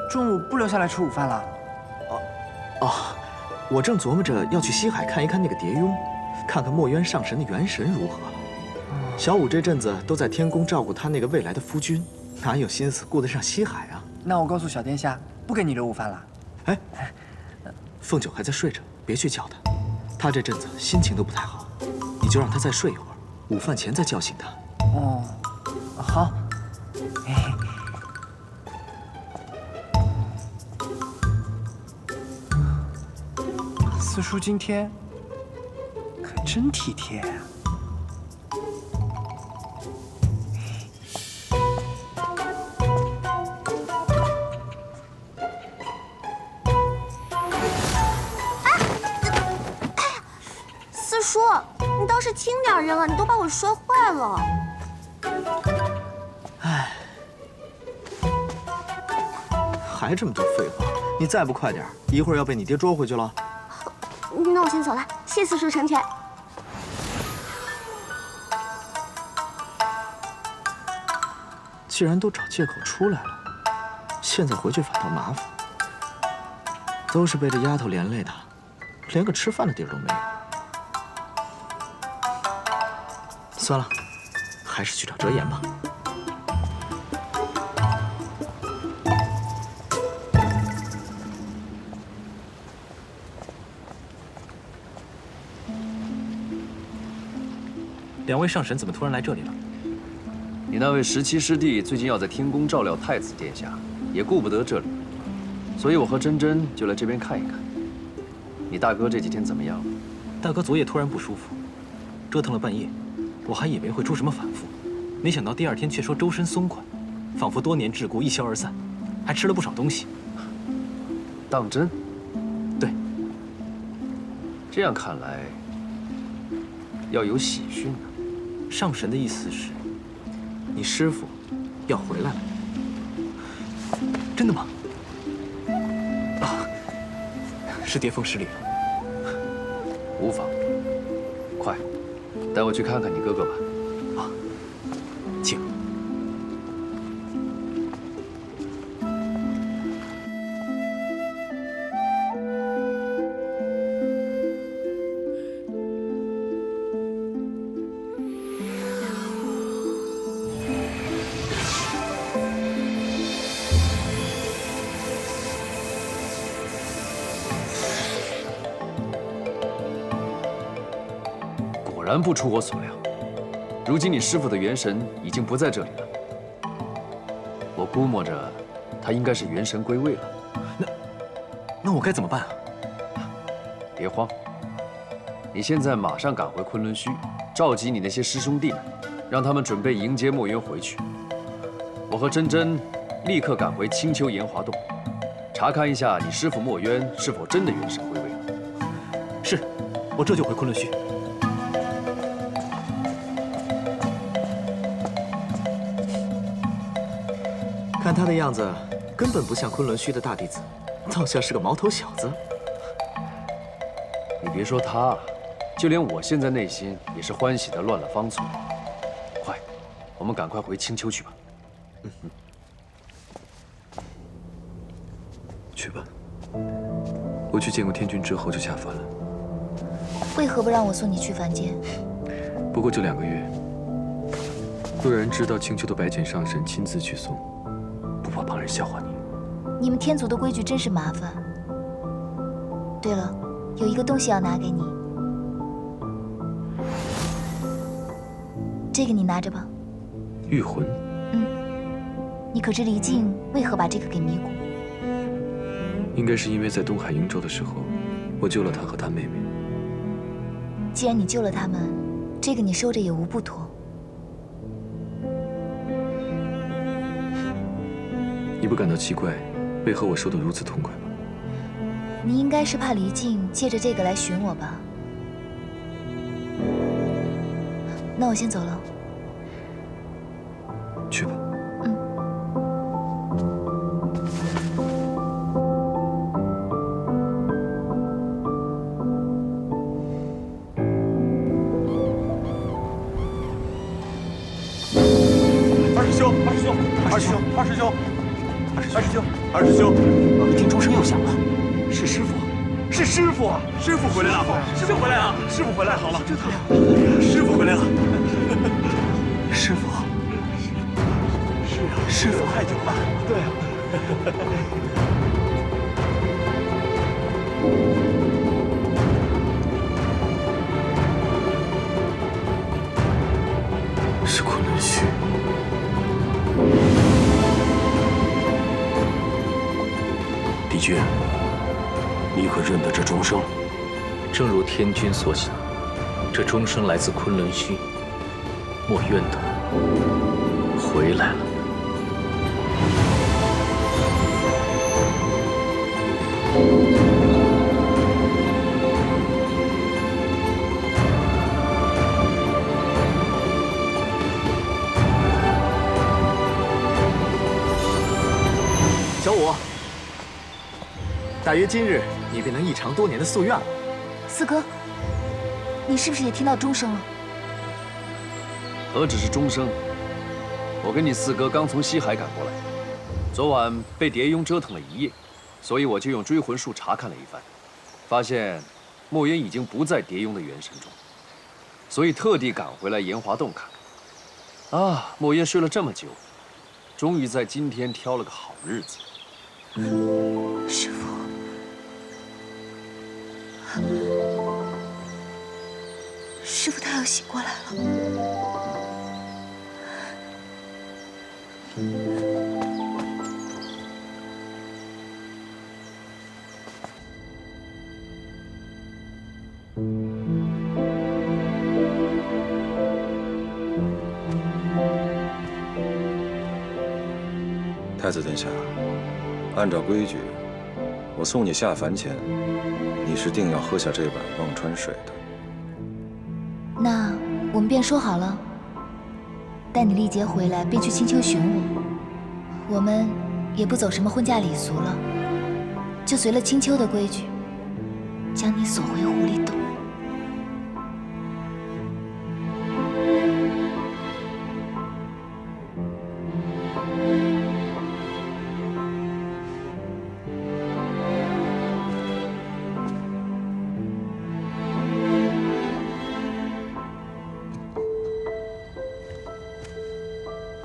中午不留下来吃午饭了？哦，我正琢磨着要去西海看一看那个蝶雍，看看墨渊上神的元神如何了。小五这阵子都在天宫照顾他那个未来的夫君，哪有心思顾得上西海啊？那我告诉小殿下，不给你留午饭了。哎，凤九还在睡着，别去叫他。他这阵子心情都不太好，你就让他再睡一会儿，午饭前再叫醒他。哦，好。四叔今天可真体贴呀。四叔，你倒是轻点扔啊！你都把我摔坏了。哎，还这么多废话，你再不快点，一会儿要被你爹捉回去了。那我先走了，谢四叔成全。既然都找借口出来了，现在回去反倒麻烦，都是被这丫头连累的，连个吃饭的地儿都没有。算了，还是去找折颜吧。两位上神怎么突然来这里了？你那位17师弟最近要在天宫照料太子殿下，也顾不得这里，所以我和珍珍就来这边看一看。你大哥这几天怎么样了？大哥昨夜突然不舒服，折腾了半夜，我还以为会出什么反复，没想到第二天却说周身松快，仿佛多年桎梏一消而散，还吃了不少东西。当真？对。这样看来，要有喜讯呢。上神的意思是，你师父要回来了。真的吗？啊，是跌风失礼了。无妨，快，带我去看看你哥哥吧。啊，请。果然不出我所料，如今你师父的元神已经不在这里了。我估摸着，他应该是元神归位了。那我该怎么办啊？别慌，你现在马上赶回昆仑虚，召集你那些师兄弟们，让他们准备迎接墨渊回去。我和珍珍立刻赶回青丘炎华洞，查看一下你师父墨渊是否真的元神归位了。是，我这就回昆仑虚。看他的样子，根本不像昆仑虚的大弟子，倒像是个毛头小子。你别说他，就连我现在内心也是欢喜的乱了方寸。快，我们赶快回青丘去吧。去吧。我去见过天君之后就下凡了。为何不让我送你去凡间？不过就2个月。若有人知道青丘的白简上神亲自去送，不怕旁人笑话你。你们天族的规矩真是麻烦。对了，有一个东西要拿给你，这个你拿着吧。御魂。你可知离境为何把这个给迷谷？应该是因为在东海瀛洲的时候，我救了他和他妹妹。既然你救了他们，这个你收着也无不妥。你不感到奇怪，为何我收得如此痛快吗？你应该是怕离境借着这个来寻我吧？那我先走了。去吧。二师兄，一听钟声又响了，是师傅，是师傅啊！师傅回来了，师傅回来了，师傅回来好了，这太好了，师傅回来了，师傅，是啊，师傅太久了，对啊。是昆仑虚。帝君，你可认得这钟声？正如天君所想，这钟声来自昆仑虚。墨渊的回来了。小五，大约今日你便能一偿多年的夙愿了。四哥，你是不是也听到钟声了？何止是钟声，我跟你四哥刚从西海赶过来，昨晚被蝶雍折腾了一夜，所以我就用追魂术查看了一番，发现墨渊已经不在蝶雍的元神中，所以特地赶回来炎华洞看看。啊，墨渊睡了这么久，终于在今天挑了个好日子。师父，师父他要醒过来了。太子殿下，按照规矩，我送你下凡前，你是定要喝下这碗忘川水的。那我们便说好了，待你历劫回来，便去青丘寻我。我们也不走什么婚嫁礼俗了，就随了青丘的规矩，将你锁回狐狸洞。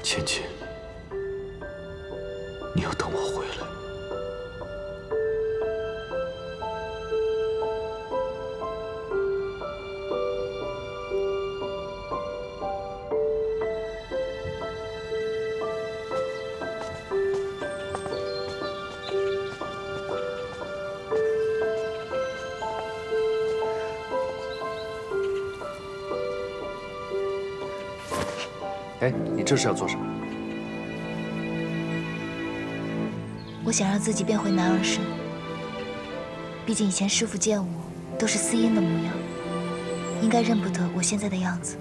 芊芊，你要等我回来。哎，你这是要做什么？我想让自己变回男儿身。毕竟以前师父见我都是司音的模样，应该认不得我现在的样子。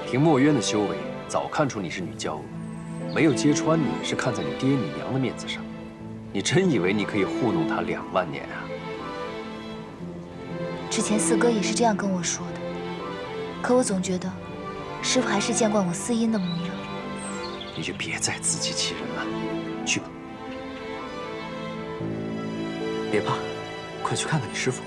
凭墨渊的修为，早看出你是女娇娥，没有揭穿你是看在你爹你娘的面子上。你真以为你可以糊弄他2万年啊？之前四哥也是这样跟我说的，可我总觉得师傅还是见惯我司音的模样。你就别再自欺欺人了，去吧。别怕，快去看看你师傅。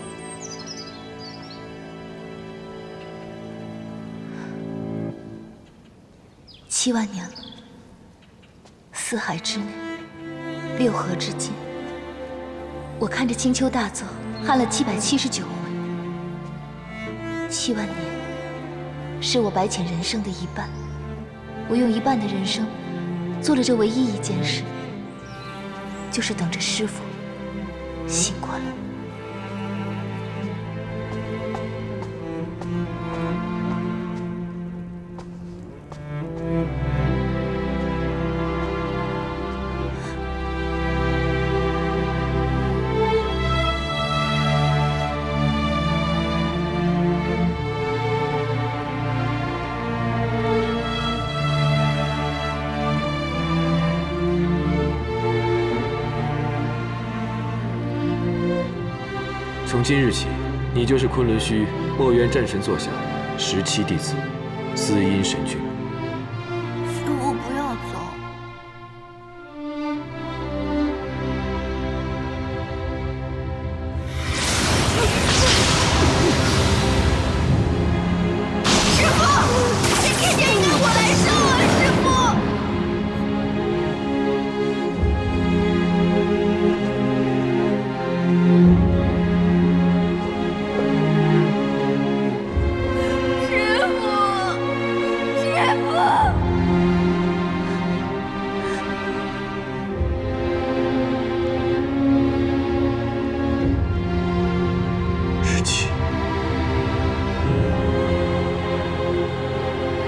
7万年了，四海之内，六合之境，我看着青丘大奏喊了779回。7万年，是我白浅人生的一半。我用一半的人生，做了这唯一一件事，就是等着师傅醒过来。从今日起，你就是昆仑虚墨渊战神座下17弟子，司音神君。师傅不要走。师傅，这天天引我来生啊，师傅！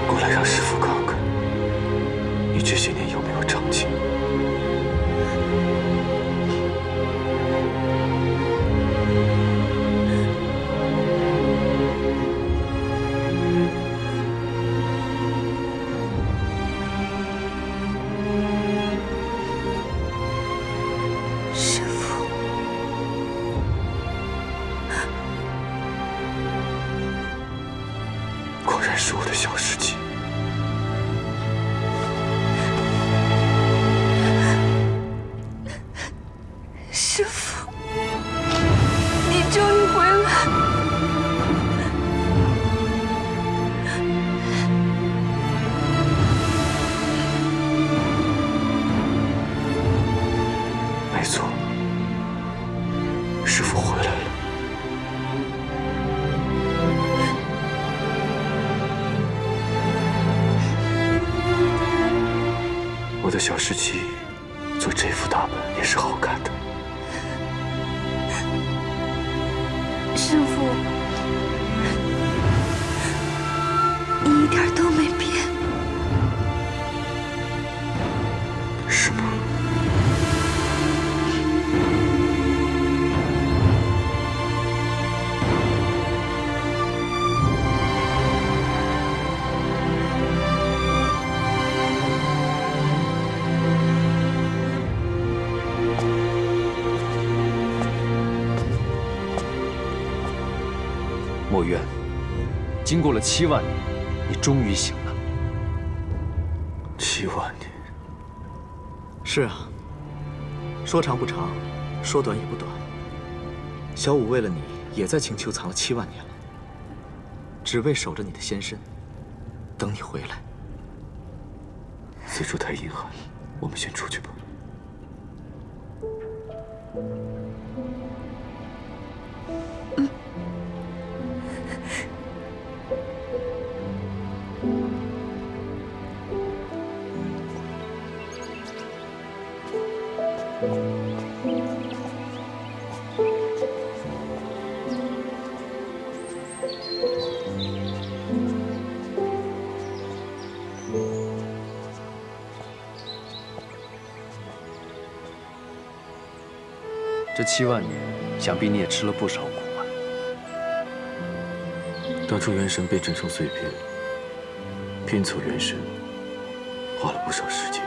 过来让师父看看，你这些年有没有长进。师父，果然是我的小师姐。师父，你终于回来。没错，师父回来了。我的小师妻做这副打扮也是好看的。师父，你一点都没变。是吗？墨渊，经过了7万年，你终于醒了。7万年。是啊，说长不长，说短也不短。小五为了你，也在青丘藏了7万年了，只为守着你的仙身，等你回来。此处太阴寒，我们先出去吧。这7万年，想必你也吃了不少苦啊。当初元神被震成碎片，拼凑元神，花了不少时间。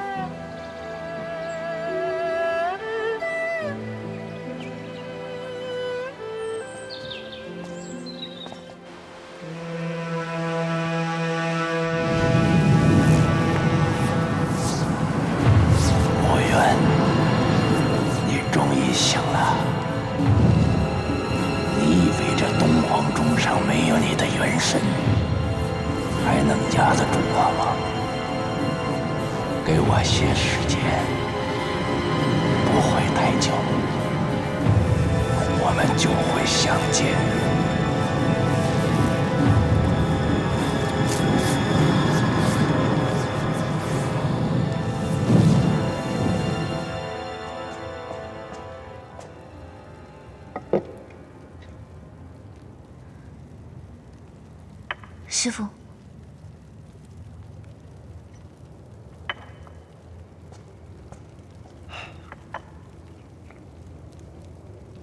给我些时间，不会太久，我们就会相见。师父。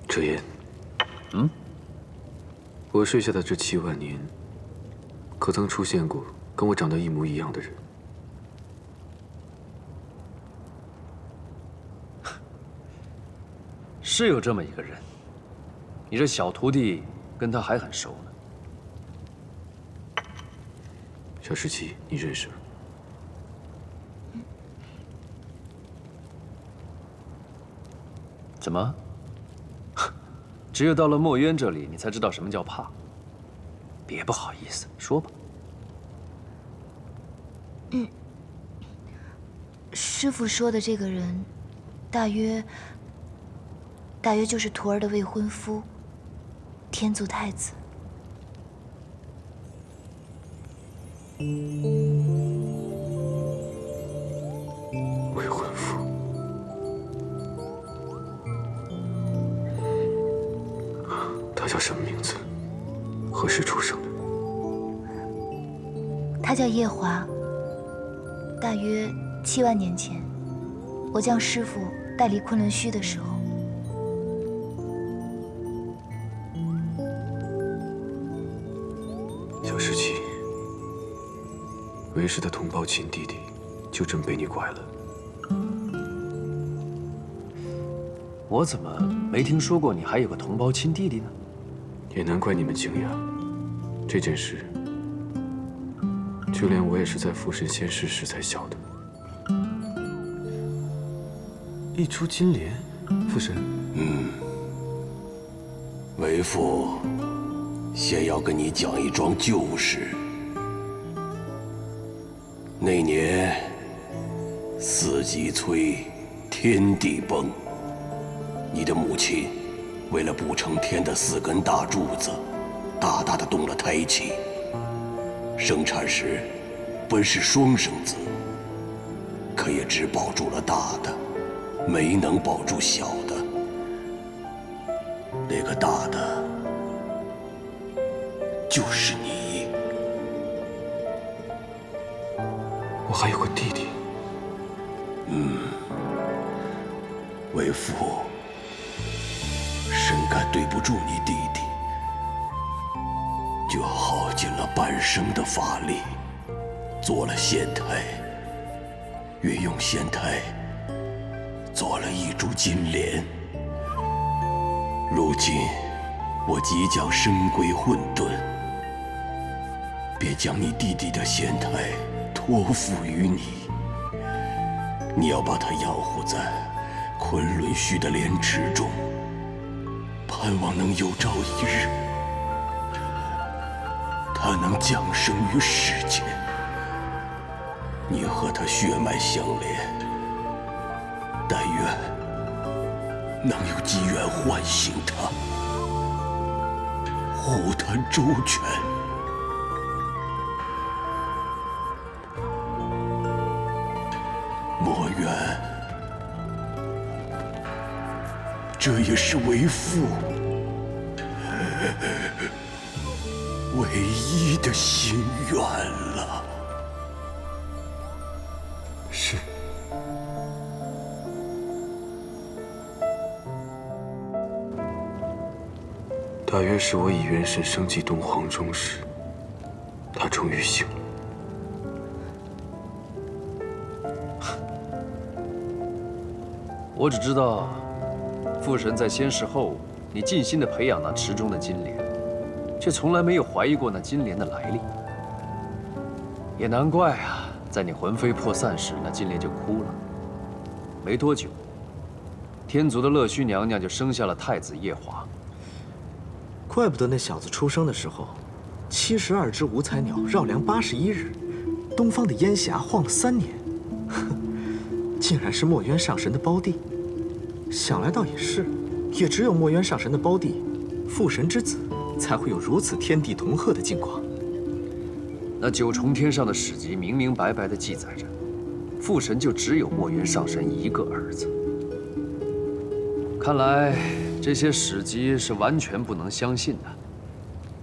哲言，我睡下的这7万年，可曾出现过跟我长得一模一样的人？是有这么一个人，你这小徒弟跟他还很熟呢。小石七，你认识吗？怎么？ 只有到了墨渊这里，你才知道什么叫怕。别不好意思，说吧。师父说的这个人，大约就是徒儿的未婚夫，天族太子。未婚夫。 他叫什么名字？何时出生的？他叫夜华。大约7万年前，我将师父带离昆仑虚的时候，小石七，为师的同胞亲弟弟，就真被你拐了。我怎么没听说过你还有个同胞亲弟弟呢？ 也难怪你们惊讶，这件事，就连我也是在父神仙逝时才晓得。一出金莲，父神。为父先要跟你讲一桩旧事。那年，四极摧，天地崩，你的母亲。 为了补成天的4根大柱子，大大的动了胎气。生产时，本是双生子，可也只保住了大的，没能保住小的。那个大的，就是你。我还有个弟弟。为父。 深感对不住你弟弟，就耗尽了半生的法力，做了仙胎，运用仙胎做了一株金莲。如今我即将身归混沌，便将你弟弟的仙胎托付于你。你要把它养护在昆仑虚的莲池中。 盼望能有朝一日，他能降生于世间，你和他血脉相连。但愿能有机缘唤醒他，护他周全。墨渊。 这也是为父唯一的心愿了。是。大约是我以元神升级东皇钟时，他终于醒了。 我只知道，父神在仙逝后，你尽心地培养那池中的金莲，却从来没有怀疑过那金莲的来历。也难怪啊，在你魂飞魄散时，那金莲就哭了。没多久，天族的乐须娘娘就生下了太子夜华。怪不得那小子出生的时候，72只五彩鸟绕梁81日，东方的烟霞晃了3年。竟然是墨渊上神的胞弟。想来倒也是，也只有墨渊上神的胞弟，父神之子，才会有如此天地同贺的境况。那九重天上的史籍明明白白的记载着，父神就只有墨渊上神一个儿子。看来这些史籍是完全不能相信的。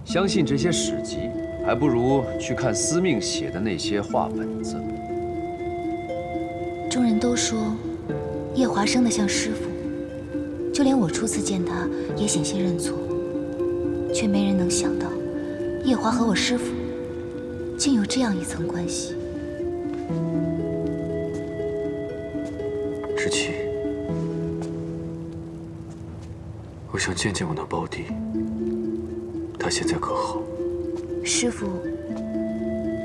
相信这些史籍，还不如去看司命写的那些画本子。众人都说夜华生得像师傅，就连我初次见他也险些认错，却没人能想到夜华和我师傅竟有这样一层关系。知琪，我想见见我那胞弟，他现在可好？师傅，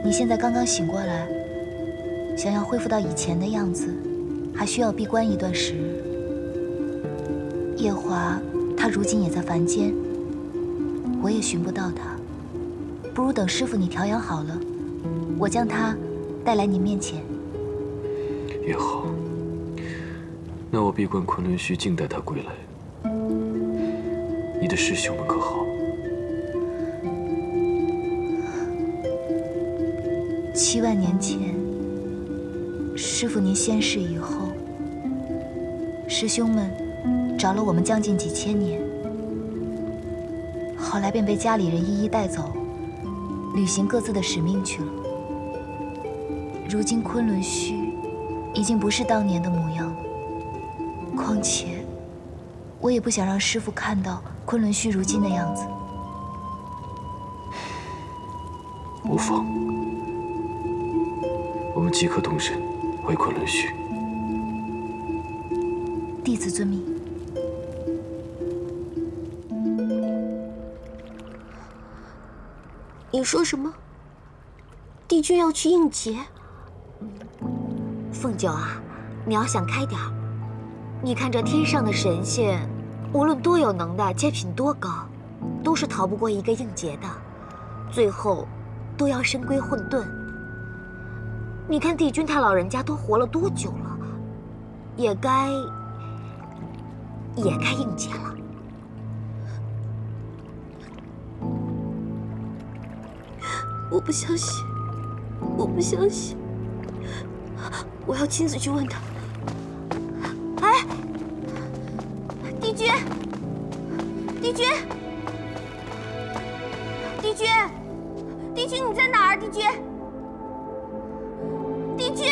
你现在刚刚醒过来，想要恢复到以前的样子，还需要闭关一段时日。夜华他如今也在凡间，我也寻不到他，不如等师傅你调养好了，我将他带来您面前。也好，那我闭关昆仑虚，静待他归来。你的师兄们可好？7万年前，师傅您仙逝以后，师兄们找了我们将近几千年，后来便被家里人一一带走，履行各自的使命去了。如今昆仑虚已经不是当年的模样了，况且我也不想让师傅看到昆仑虚如今的样子。无妨，我们即刻动身回昆仑虚。弟子遵命。你说什么？帝君要去应劫？凤九啊，你要想开点儿。你看这天上的神仙，无论多有能耐，阶品多高，都是逃不过一个应劫的，最后都要身归混沌。你看帝君他老人家都活了多久了，也该应劫了。我不相信，我不相信，我要亲自去问他。哎，帝君，帝君，帝君，帝君，你在哪儿？帝君，帝君。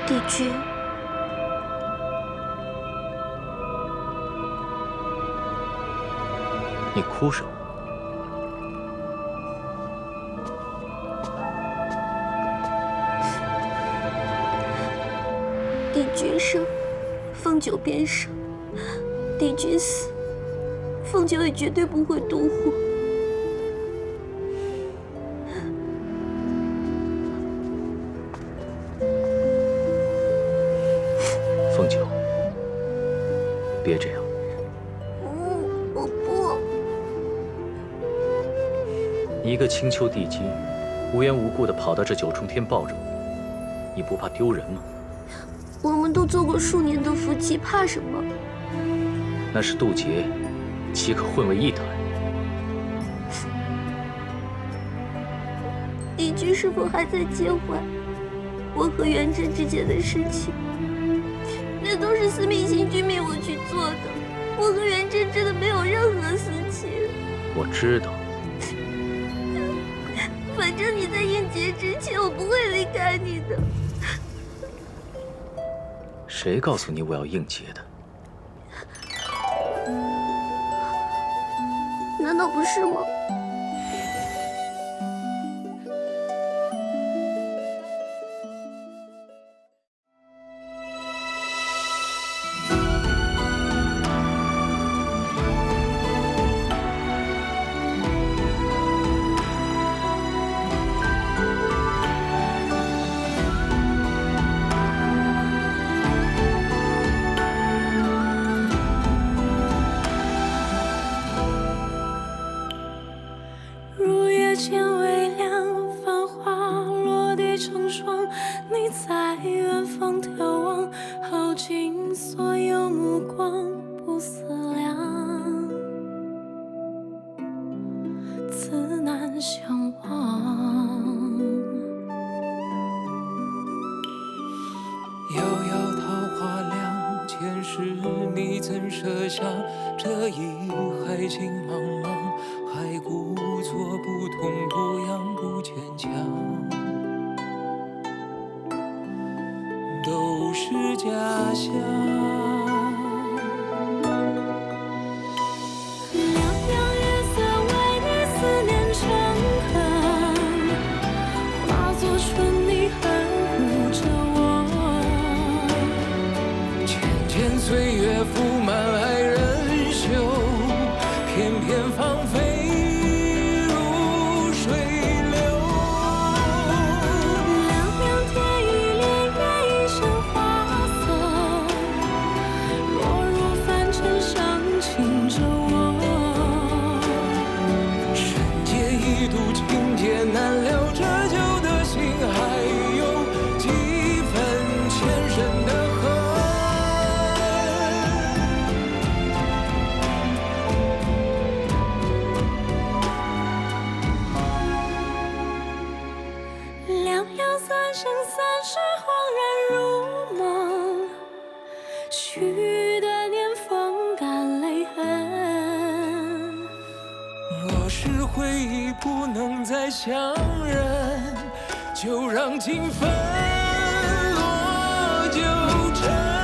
帝君，你哭什么？帝君生，凤九便生；帝君死，凤九也绝对不会独活。凤九，别这样。我不。你一个青丘帝姬，无缘无故的跑到这九重天抱着我，你不怕丢人吗？我们都做过数年的夫妻，怕什么？那是渡劫，岂可混为一谈？帝君是否还在介怀我和元贞之间的事情？那都是司命星君命我去做的，我和元贞真的没有任何私情。我知道。反正你在应劫之前，我不会离开你的。谁告诉你我要应劫的？难道不是吗？间微凉，繁花落地成霜。你在远方眺望，耗尽所有目光，不思量，自难相忘。遥遥桃花凉，前世你怎设想？这一海情茫茫，还故作不痛不痒不坚强，都是假象。凉凉月色为你思念成坑，化作春泥呵护着我。渐渐岁月覆满爱人袖，偏偏芳菲如水流。凉凉天一帘，月一身花色，落入凡尘伤情着我。深劫一度，情劫难了，这旧的心还有几分前生的恨。凉凉三生三世，恍然如梦，许的年风干泪痕。若是回忆不能再相认，就让情分落九尘。